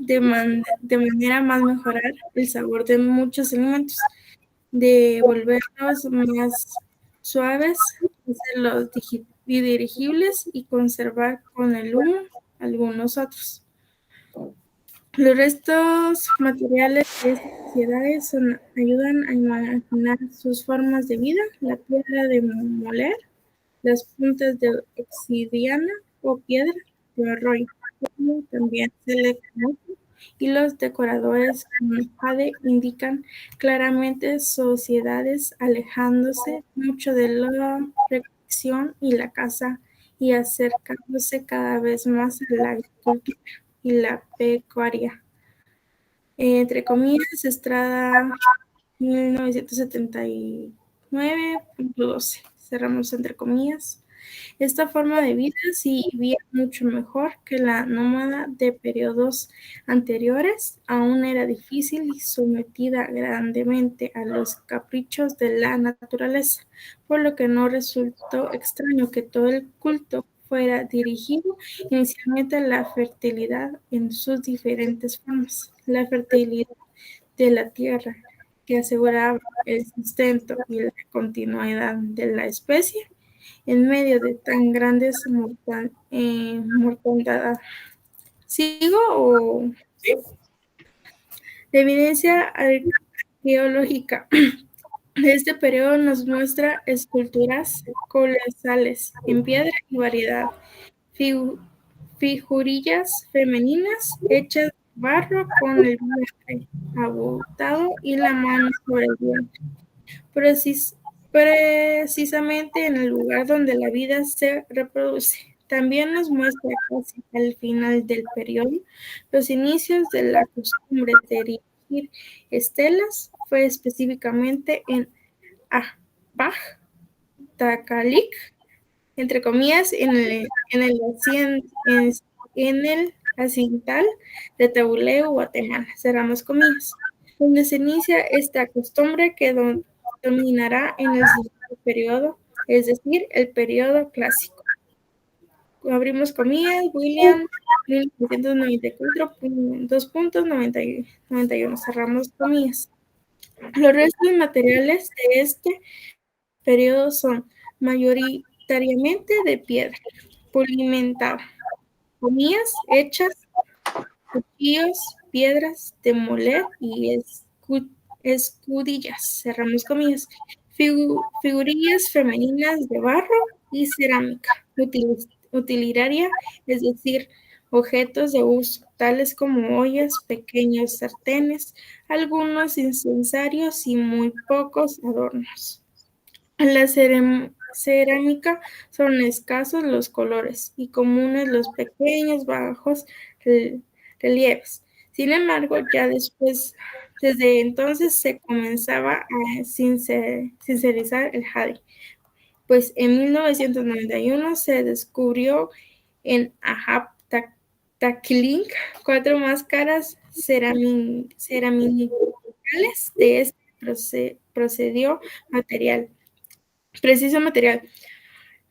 de manera más mejorar el sabor de muchos alimentos, de volverlos más suaves, hacerlos dirigibles y conservar con el humo algunos otros. Los restos materiales de estas sociedades ayudan a imaginar sus formas de vida: la piedra de moler, las puntas de obsidiana o piedra de arroyo, como también se le conoce, y los decoradores como jade indican claramente sociedades alejándose mucho de la recolección y la caza y acercándose cada vez más a la agricultura y la pecuaria. Entre comillas, Estrada 1979.12. Cerramos entre comillas. Esta forma de vida sí vivía mucho mejor que la nómada de periodos anteriores. Aún era difícil y sometida grandemente a los caprichos de la naturaleza, por lo que no resultó extraño que todo el culto fuera dirigido inicialmente a la fertilidad en sus diferentes formas. La fertilidad de la tierra, que aseguraba el sustento y la continuidad de la especie en medio de tan grandes mortandad. ¿Sigo o la evidencia arqueológica de este periodo nos muestra esculturas colosales en piedra y variedad, figurillas femeninas hechas de barro con el vientre abultado y la mano sobre el vientre, precisamente en el lugar donde la vida se reproduce. También nos muestra casi al final del periodo los inicios de la costumbre de erigir estelas, fue específicamente en Ajbaj, Takalik, entre comillas, en el Jacintal de Tabuleo, Guatemala, cerramos comillas, donde se inicia esta costumbre que dominará en el siguiente periodo, es decir, el periodo clásico. Abrimos comillas, William, 1994, 2.91, cerramos comillas. Los restos materiales de este periodo son mayoritariamente de piedra pulimentada, comillas hechas, cuchillos, piedras de moler y escudillas, cerramos comillas, figurillas femeninas de barro y cerámica utilitaria, es decir, objetos de uso, tales como ollas, pequeños sartenes, algunos incensarios y muy pocos adornos. En la cerámica son escasos los colores y comunes los pequeños bajos relieves. Sin embargo, ya desde entonces se comenzaba a sincerizar el jade, pues en 1991 se descubrió en Ahab Taklink 4 máscaras ceramicales de este preciso material,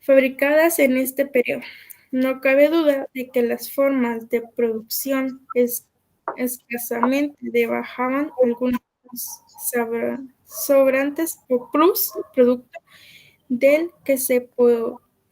fabricadas en este periodo. No cabe duda de que las formas de producción escasamente debajaban algunos sobrantes o producto del que se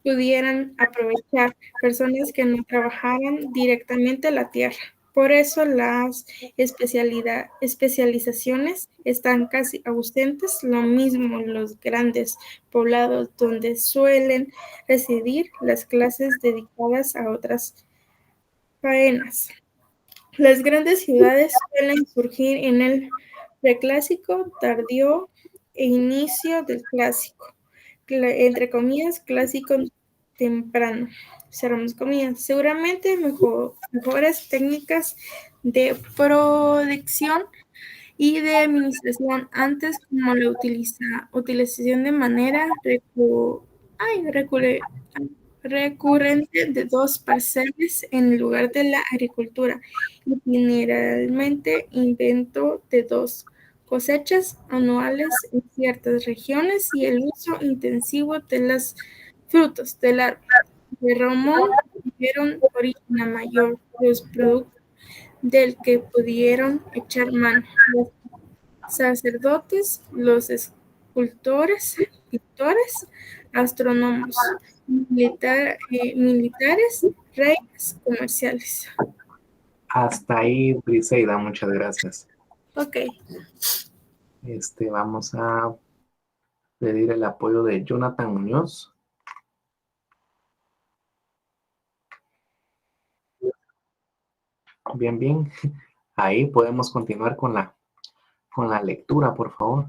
pudieran aprovechar personas que no trabajaran directamente la tierra. Por eso las especializaciones están casi ausentes, lo mismo en los grandes poblados donde suelen residir las clases dedicadas a otras faenas. Las grandes ciudades suelen surgir en el preclásico, tardío e inicio del clásico, entre comillas, clásico temprano, cerramos comillas. Seguramente mejores técnicas de producción y de administración antes, como la utilización de manera recurrente de 2 parcelas en lugar de la agricultura, y generalmente invento de 2 cosechas anuales en ciertas regiones y el uso intensivo de los frutos del árbol de Ramón dieron origen a mayor los productos del que pudieron echar mano los sacerdotes, los escultores, pintores, astrónomos, militares, reyes, comerciales. Hasta ahí, Briseida, muchas gracias. Ok. Vamos a pedir el apoyo de Jonathan Muñoz. Bien, bien. Ahí podemos continuar con la lectura, por favor.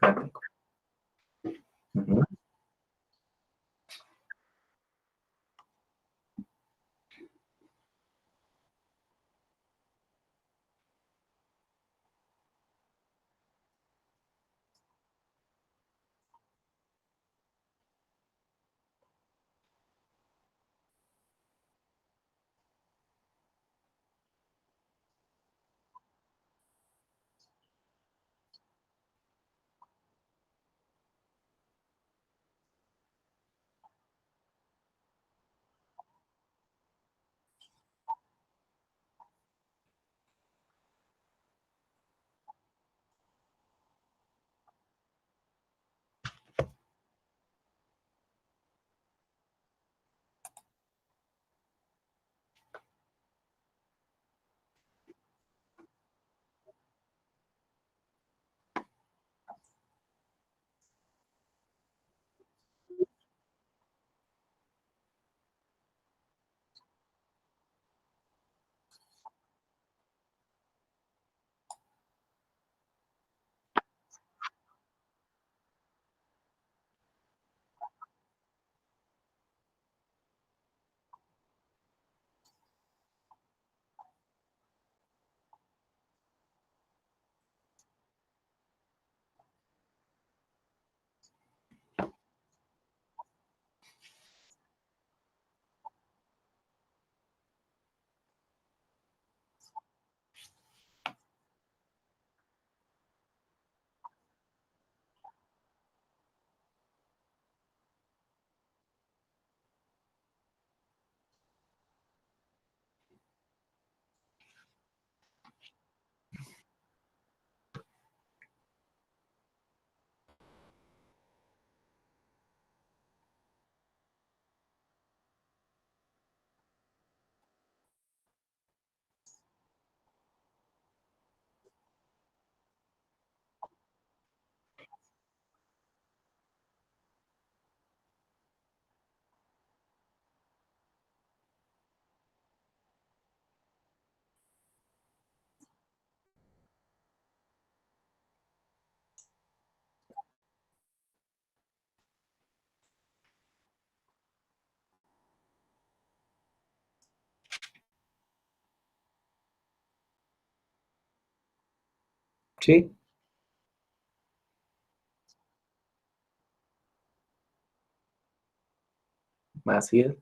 Gráfico. Ujú. Sí, así es.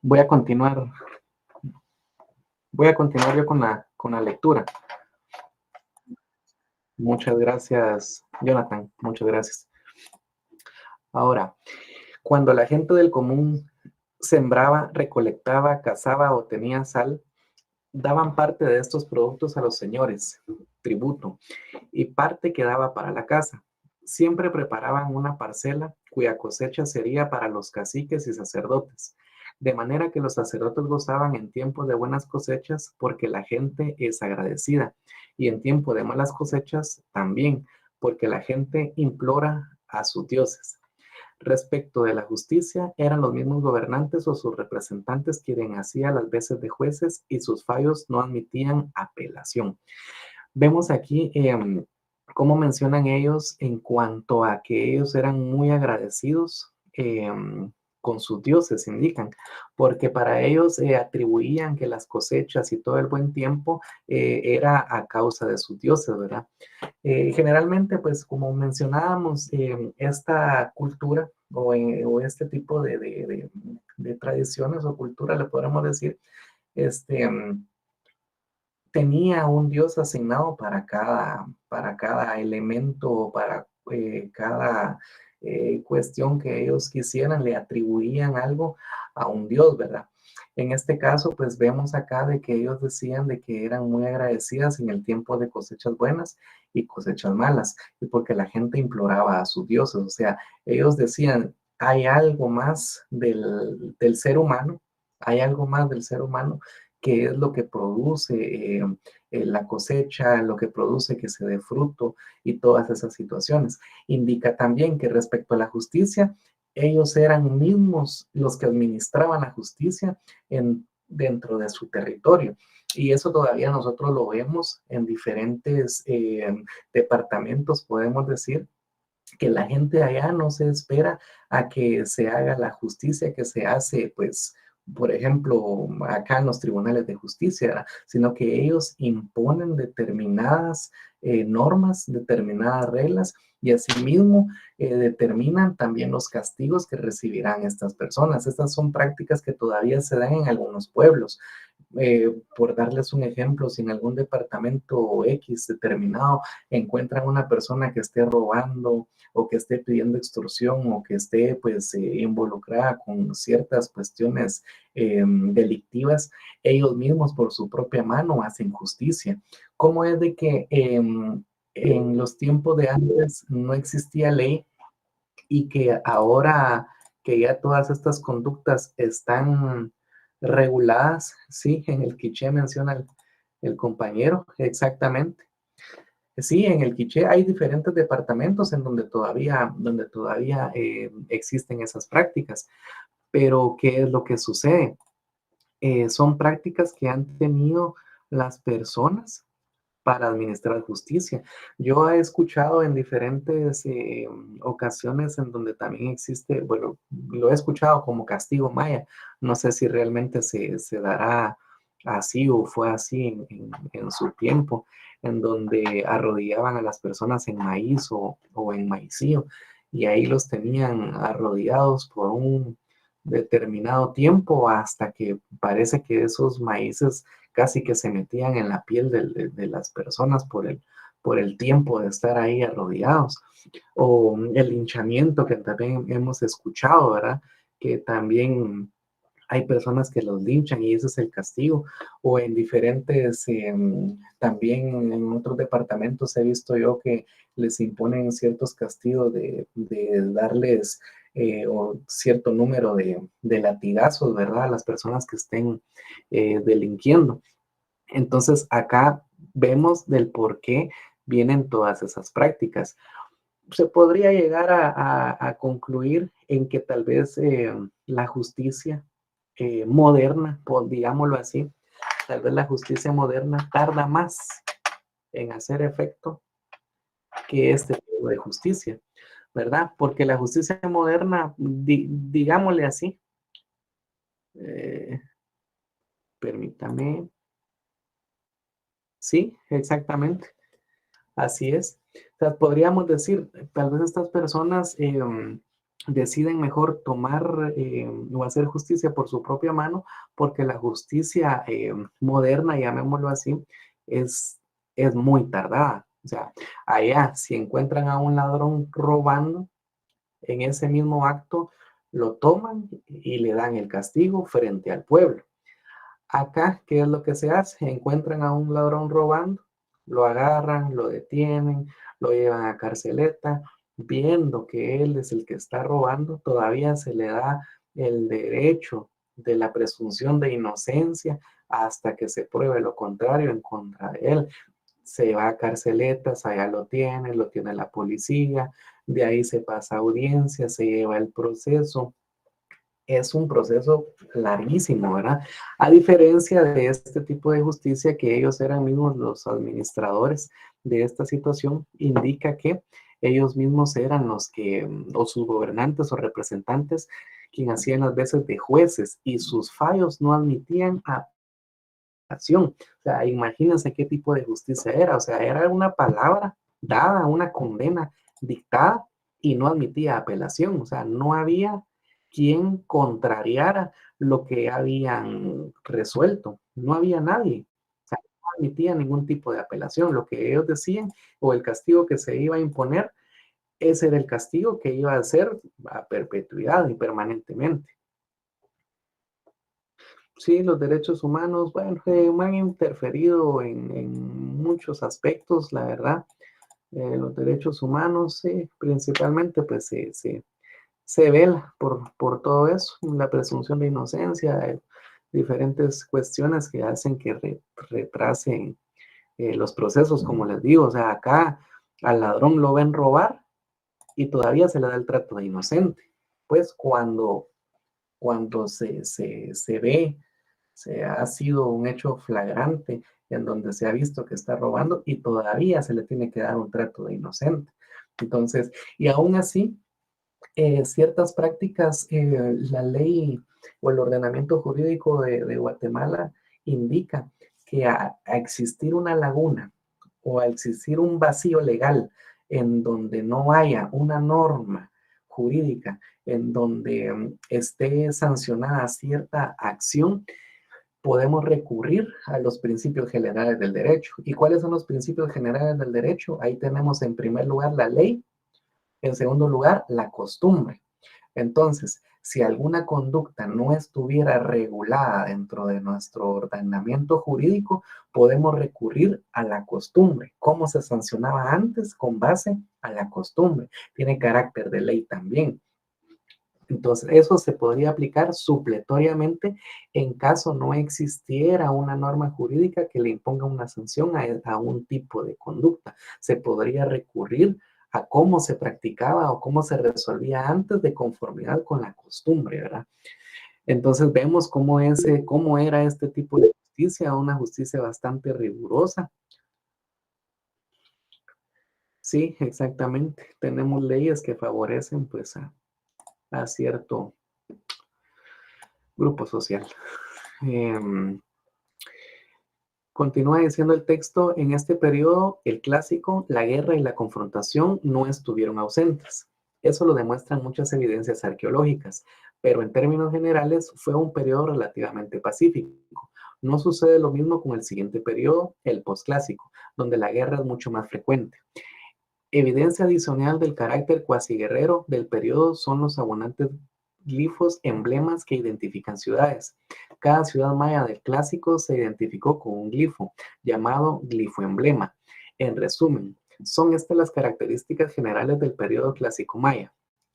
Voy a continuar yo con la lectura. Muchas gracias, Jonathan. Muchas gracias. Ahora, cuando la gente del común sembraba, recolectaba, cazaba o tenía sal, daban parte de estos productos a los señores, tributo, y parte quedaba para la casa. Siempre preparaban una parcela cuya cosecha sería para los caciques y sacerdotes, de manera que los sacerdotes gozaban en tiempo de buenas cosechas porque la gente es agradecida, y en tiempo de malas cosechas también, porque la gente implora a sus dioses. Respecto de la justicia, eran los mismos gobernantes o sus representantes quienes hacían las veces de jueces y sus fallos no admitían apelación. Vemos aquí cómo mencionan ellos en cuanto a que ellos eran muy agradecidos con sus dioses, indican, porque para ellos atribuían que las cosechas y todo el buen tiempo era a causa de sus dioses, ¿verdad? Generalmente, pues como mencionábamos, esta cultura o este tipo de tradiciones o cultura, le podríamos decir, tenía un dios asignado para cada elemento, para cada cuestión que ellos quisieran, le atribuían algo a un dios, ¿verdad? En este caso, pues vemos acá de que ellos decían de que eran muy agradecidas en el tiempo de cosechas buenas y cosechas malas, y porque la gente imploraba a sus dioses, o sea, ellos decían, hay algo más del ser humano, hay algo más del ser humano que es lo que produce la cosecha, lo que produce que se dé fruto y todas esas situaciones. Indica también que respecto a la justicia, ellos eran mismos los que administraban la justicia dentro de su territorio. Y eso todavía nosotros lo vemos en diferentes departamentos, podemos decir, que la gente allá no se espera a que se haga la justicia que se hace, pues, por ejemplo, acá en los tribunales de justicia, ¿verdad? Sino que ellos imponen determinadas normas, determinadas reglas y asimismo determinan también los castigos que recibirán estas personas. Estas son prácticas que todavía se dan en algunos pueblos. Por darles un ejemplo, si en algún departamento X determinado encuentran una persona que esté robando o que esté pidiendo extorsión o que esté pues involucrada con ciertas cuestiones delictivas, ellos mismos por su propia mano hacen justicia. ¿Cómo es de que en los tiempos de antes no existía ley y que ahora que ya todas estas conductas están reguladas? Sí, en el quiché menciona el compañero, exactamente. Sí, en el quiché hay diferentes departamentos en donde todavía existen esas prácticas, pero ¿qué es lo que sucede? Son prácticas que han tenido las personas para administrar justicia. Yo he escuchado en diferentes ocasiones en donde también existe, bueno, lo he escuchado como castigo maya. No sé si realmente se dará así o fue así en su tiempo, en donde arrodillaban a las personas en maíz o en maicillo, y ahí los tenían arrodillados por un determinado tiempo hasta que parece que esos maíces casi que se metían en la piel de las personas por el tiempo de estar ahí arrodillados. O el linchamiento que también hemos escuchado, ¿verdad? Que también hay personas que los linchan y ese es el castigo. O en diferentes, también en otros departamentos he visto yo que les imponen ciertos castigos de darles o cierto número de latigazos, ¿verdad? A las personas que estén delinquiendo. Entonces, acá vemos del por qué vienen todas esas prácticas. Se podría llegar a concluir en que tal vez la justicia moderna, digámoslo así, tal vez la justicia moderna tarda más en hacer efecto que este tipo de justicia, ¿verdad? Porque la justicia moderna, digámosle así, permítame, sí, exactamente. Así es. O sea, podríamos decir, tal vez estas personas deciden mejor tomar o hacer justicia por su propia mano, porque la justicia moderna, llamémoslo así, es muy tardada. O sea, allá, si encuentran a un ladrón robando, en ese mismo acto lo toman y le dan el castigo frente al pueblo. Acá, ¿qué es lo que se hace? Encuentran a un ladrón robando, lo agarran, lo detienen, lo llevan a carceleta, viendo que él es el que está robando, todavía se le da el derecho de la presunción de inocencia hasta que se pruebe lo contrario en contra de él. Se va a carceletas, allá lo tiene la policía, de ahí se pasa a audiencia, se lleva el proceso. Es un proceso larguísimo, ¿verdad? A diferencia de este tipo de justicia, que ellos eran mismos los administradores de esta situación, indica que ellos mismos eran los que, o sus gobernantes o representantes, quien hacían las veces de jueces, y sus fallos no admitían apelación. O sea, imagínense qué tipo de justicia era. O sea, era una palabra dada, una condena dictada y no admitía apelación. O sea, no había quien contrariara lo que habían resuelto. No había nadie. O sea, no admitía ningún tipo de apelación. Lo que ellos decían o el castigo que se iba a imponer, ese era el castigo que iba a ser a perpetuidad y permanentemente. Sí, los derechos humanos, bueno, han interferido en muchos aspectos, la verdad. Los derechos humanos, sí, principalmente, pues se vela por todo eso, la presunción de inocencia, diferentes cuestiones que hacen que retrasen los procesos, como les digo. O sea, acá al ladrón lo ven robar y todavía se le da el trato de inocente. Pues cuando se ve, se ha sido un hecho flagrante en donde se ha visto que está robando y todavía se le tiene que dar un trato de inocente. Entonces, y aún así, ciertas prácticas, la ley o el ordenamiento jurídico de Guatemala indica que a existir una laguna o a existir un vacío legal en donde no haya una norma jurídica en donde esté sancionada cierta acción, podemos recurrir a los principios generales del derecho. ¿Y cuáles son los principios generales del derecho? Ahí tenemos en primer lugar la ley, en segundo lugar la costumbre. Entonces, si alguna conducta no estuviera regulada dentro de nuestro ordenamiento jurídico, podemos recurrir a la costumbre. ¿Cómo se sancionaba antes? Con base a la costumbre. Tiene carácter de ley también. Entonces, eso se podría aplicar supletoriamente en caso no existiera una norma jurídica que le imponga una sanción a un tipo de conducta. Se podría recurrir a cómo se practicaba o cómo se resolvía antes de conformidad con la costumbre, ¿verdad? Entonces vemos cómo era este tipo de justicia, una justicia bastante rigurosa. Sí, exactamente. Tenemos leyes que favorecen pues a cierto grupo social. Continúa diciendo el texto: en este periodo, el clásico, la guerra y la confrontación no estuvieron ausentes. Eso lo demuestran muchas evidencias arqueológicas, pero en términos generales fue un periodo relativamente pacífico. No sucede lo mismo con el siguiente periodo, el posclásico, donde la guerra es mucho más frecuente. Evidencia adicional del carácter cuasi guerrero del periodo son los abundantes glifos, emblemas que identifican ciudades. Cada ciudad maya del clásico se identificó con un glifo llamado glifo emblema. En resumen, son estas las características generales del periodo clásico maya: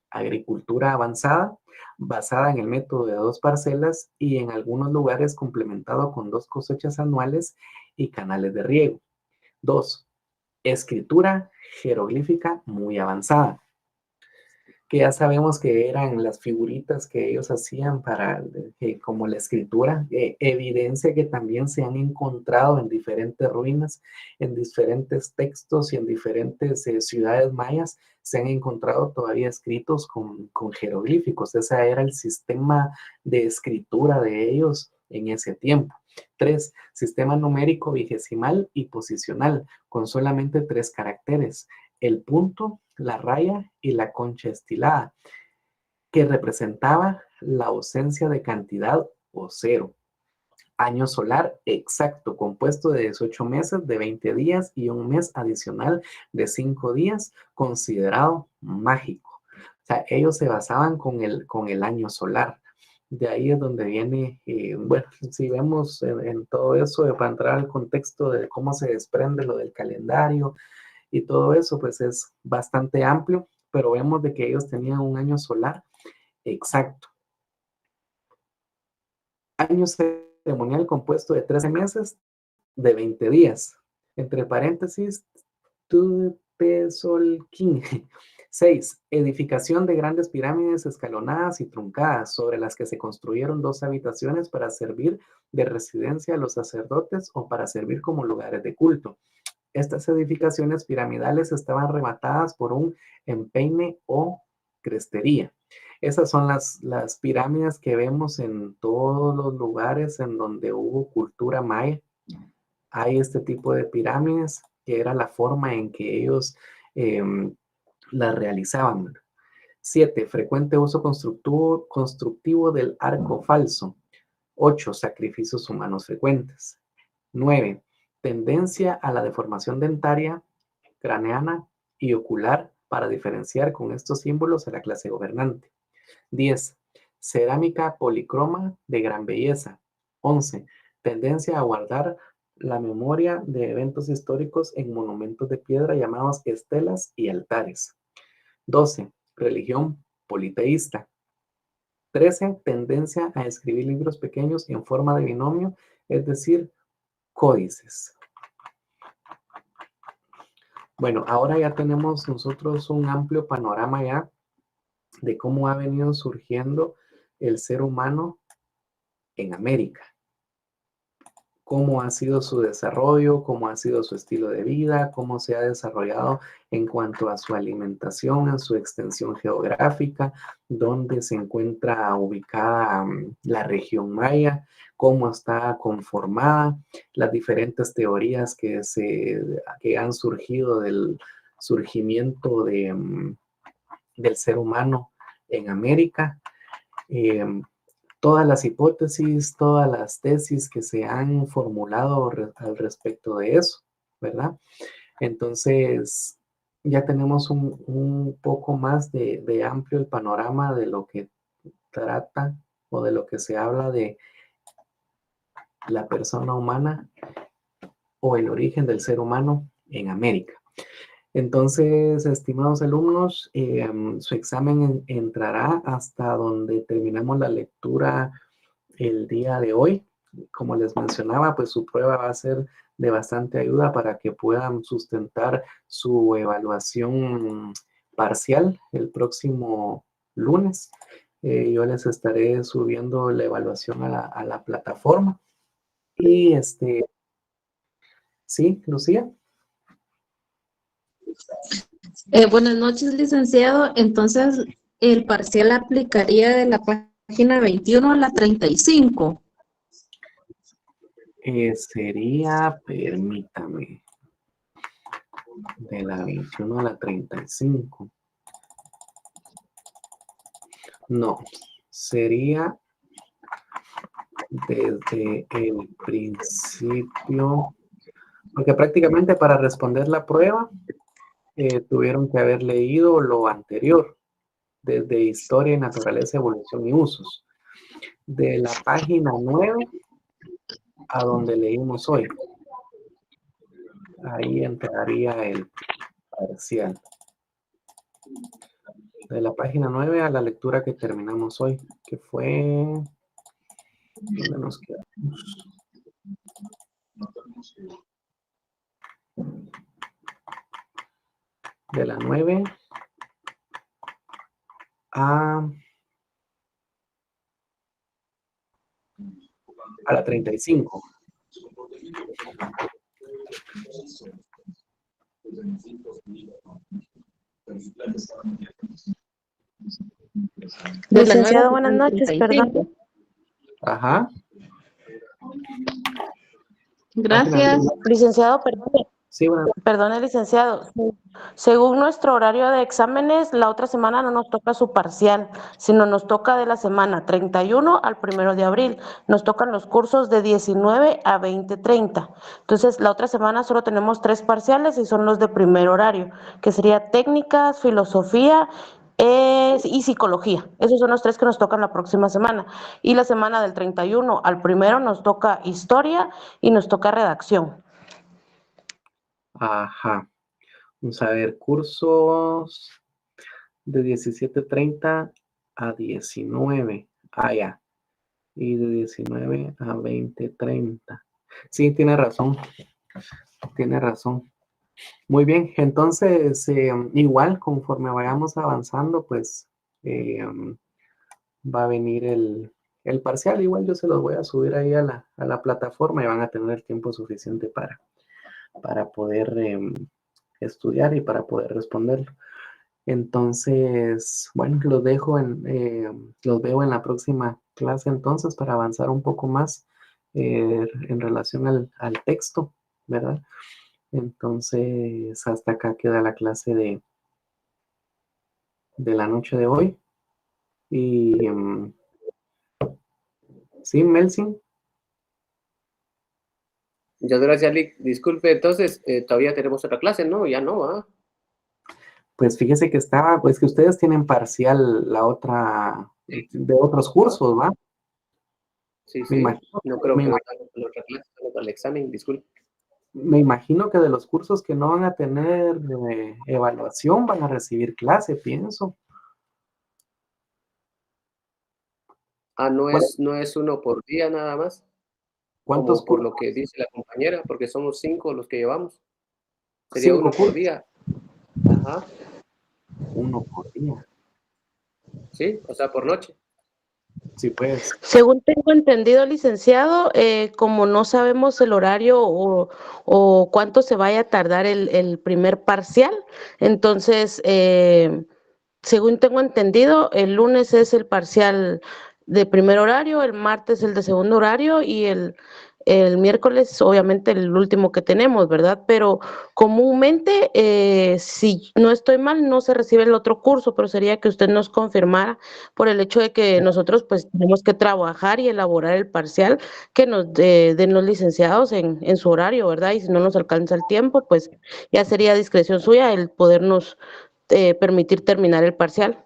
agricultura avanzada, basada en el método de 2 parcelas y en algunos lugares complementado con 2 cosechas anuales y canales de riego. 2. Escritura jeroglífica muy avanzada, que ya sabemos que eran las figuritas que ellos hacían para, como la escritura, evidencia que también se han encontrado en diferentes ruinas, en diferentes textos y en diferentes ciudades mayas, se han encontrado todavía escritos con jeroglíficos. Ese era el sistema de escritura de ellos en ese tiempo. 3. Sistema numérico vigesimal y posicional, con solamente 3 caracteres: el punto, la raya y la concha estilada. que representaba la ausencia de cantidad o cero. Año solar exacto, compuesto de 18 meses, de 20 días y un mes adicional de 5 días, considerado mágico. O sea, ellos se basaban con el año solar. De ahí es donde viene, bueno, si vemos en todo eso, para entrar al contexto de cómo se desprende lo del calendario y todo eso, pues es bastante amplio, pero vemos de que ellos tenían un año solar exacto. Año ceremonial compuesto de 13 meses, de 20 días. Entre paréntesis, Tupezolquín. 6. Edificación de grandes pirámides escalonadas y truncadas, sobre las que se construyeron 2 habitaciones para servir de residencia a los sacerdotes o para servir como lugares de culto. Estas edificaciones piramidales estaban rematadas por un empeine o crestería. Esas son las pirámides que vemos en todos los lugares en donde hubo cultura maya. Hay este tipo de pirámides que era la forma en que ellos las realizaban. 7. Frecuente uso constructivo del arco falso. 8. Sacrificios humanos frecuentes. 9. Tendencia a la deformación dentaria, craneana y ocular para diferenciar con estos símbolos a la clase gobernante. 10. Cerámica policroma de gran belleza. 11. Tendencia a guardar la memoria de eventos históricos en monumentos de piedra llamados estelas y altares. 12. Religión politeísta. 13. Tendencia a escribir libros pequeños en forma de binomio, es decir, códices. Bueno, ahora ya tenemos nosotros un amplio panorama ya de cómo ha venido surgiendo el ser humano en América. Cómo ha sido su desarrollo, cómo ha sido su estilo de vida, cómo se ha desarrollado en cuanto a su alimentación, a su extensión geográfica, dónde se encuentra ubicada la región maya, cómo está conformada, las diferentes teorías que han surgido del surgimiento del ser humano en América. Todas las hipótesis, todas las tesis que se han formulado al respecto de eso, ¿verdad? Entonces, ya tenemos un poco más de amplio el panorama de lo que trata o de lo que se habla de la persona humana o el origen del ser humano en América. Entonces, estimados alumnos, su examen entrará hasta donde terminamos la lectura el día de hoy. Como les mencionaba, pues su prueba va a ser de bastante ayuda para que puedan sustentar su evaluación parcial el próximo lunes. Yo les estaré subiendo la evaluación a la plataforma. Y sí, Lucía. Buenas noches, licenciado. Entonces, el parcial aplicaría de la página 21 a la 35. Sería, permítame, de la 21 a la 35. No, sería desde el principio, porque prácticamente para responder la prueba tuvieron que haber leído lo anterior, desde Historia, Naturaleza, Evolución y Usos. De la página 9 a donde leímos hoy. Ahí entraría el parcial. De la página 9 a la lectura que terminamos hoy, que fue... ¿Dónde nos quedamos? De la 9 a la 35. Licenciado, buenas noches, perdón. Ajá. Gracias. Licenciado, perdón. Sí, bueno, Perdone, licenciado. Según nuestro horario de exámenes, la otra semana no nos toca su parcial, sino nos toca de la semana 31 al 1 de abril. Nos tocan los cursos de 19 a 20:30. Entonces, la otra semana solo tenemos 3 parciales y son los de primer horario, que sería técnicas, filosofía y psicología. Esos son los 3 que nos tocan la próxima semana. Y la semana del 31 al 1 nos toca historia y nos toca redacción. ajá. Vamos a ver, cursos de 17:30 a 19. Ah, ya. Y de 19 a 20:30. Sí, tiene razón. Tiene razón. Muy bien, entonces igual conforme vayamos avanzando, pues va a venir el parcial. Igual yo se los voy a subir ahí a la plataforma y van a tener tiempo suficiente para poder estudiar y para poder responderlo. Entonces, bueno, los dejo los veo en la próxima clase entonces para avanzar un poco más en relación al texto, ¿verdad? Entonces, hasta acá queda la clase de la noche de hoy. Y sí, Melsin. Muchas gracias, Lick. Disculpe, entonces, todavía tenemos otra clase, ¿no? Ya no, ¿ah? Pues fíjese que pues que ustedes tienen parcial la otra, de otros cursos, ¿va? Sí, Me sí. imagino, No creo me que ima- vayamos a la otra clase, solo para el examen, disculpe. me imagino que de los cursos que no van a tener evaluación van a recibir clase, pienso. Ah, no ¿Cuál- es uno por día nada más, ¿Cuántos como por cursos? lo que dice la compañera, porque somos 5 los que llevamos. Sería 5 uno por cursos. día. Ajá. 1 por día. Sí, o sea, por noche. Sí, pues. Según tengo entendido, licenciado, como no sabemos el horario o cuánto se vaya a tardar el primer parcial, entonces, según tengo entendido, el lunes es el parcial de primer horario, el martes el de segundo horario y el miércoles, obviamente, el último que tenemos, ¿verdad? Pero comúnmente, si no estoy mal, no se recibe el otro curso, pero sería que usted nos confirmara por el hecho de que nosotros pues tenemos que trabajar y elaborar el parcial que nos den los licenciados en su horario, ¿verdad? Y si no nos alcanza el tiempo, pues ya sería discreción suya el podernos permitir terminar el parcial.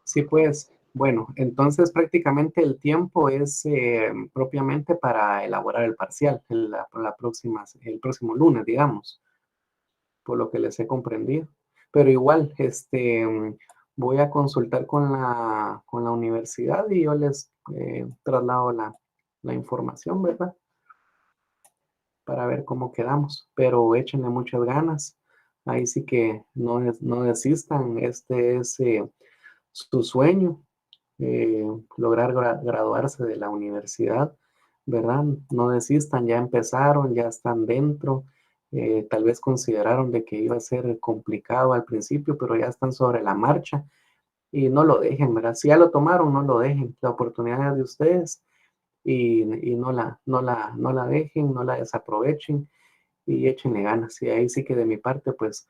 Sí, pues. Bueno, entonces prácticamente el tiempo es propiamente para elaborar el parcial, el próximo lunes, digamos, por lo que les he comprendido. Pero igual, voy a consultar con la universidad y yo les traslado la información, ¿verdad? Para ver cómo quedamos. Pero échenle muchas ganas. Ahí sí que no desistan. Este es su sueño, lograr graduarse de la universidad, ¿verdad? No desistan, ya empezaron, ya están dentro. Tal vez consideraron de que iba a ser complicado al principio, pero ya están sobre la marcha y no lo dejen, ¿verdad? Si ya lo tomaron, no lo dejen. La oportunidad es de ustedes y no la dejen, no la desaprovechen y échenle ganas. Y ahí sí que de mi parte, pues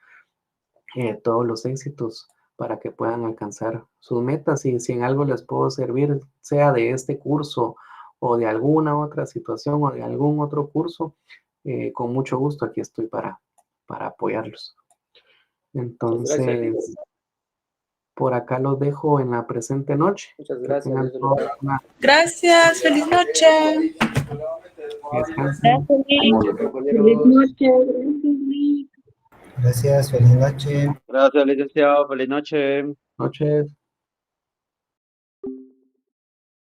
todos los éxitos para que puedan alcanzar sus metas y si en algo les puedo servir, sea de este curso o de alguna otra situación o de algún otro curso, con mucho gusto aquí estoy para apoyarlos. Muchas gracias, Lick. Entonces, por acá los dejo en la presente noche. Muchas Que gracias. tengan Eso es todos lo que- una Gracias, feliz noche. descansen. compañeros. Feliz noche. Gracias, Lick. Gracias, feliz noche. Gracias, licenciado. Feliz noche. Noches.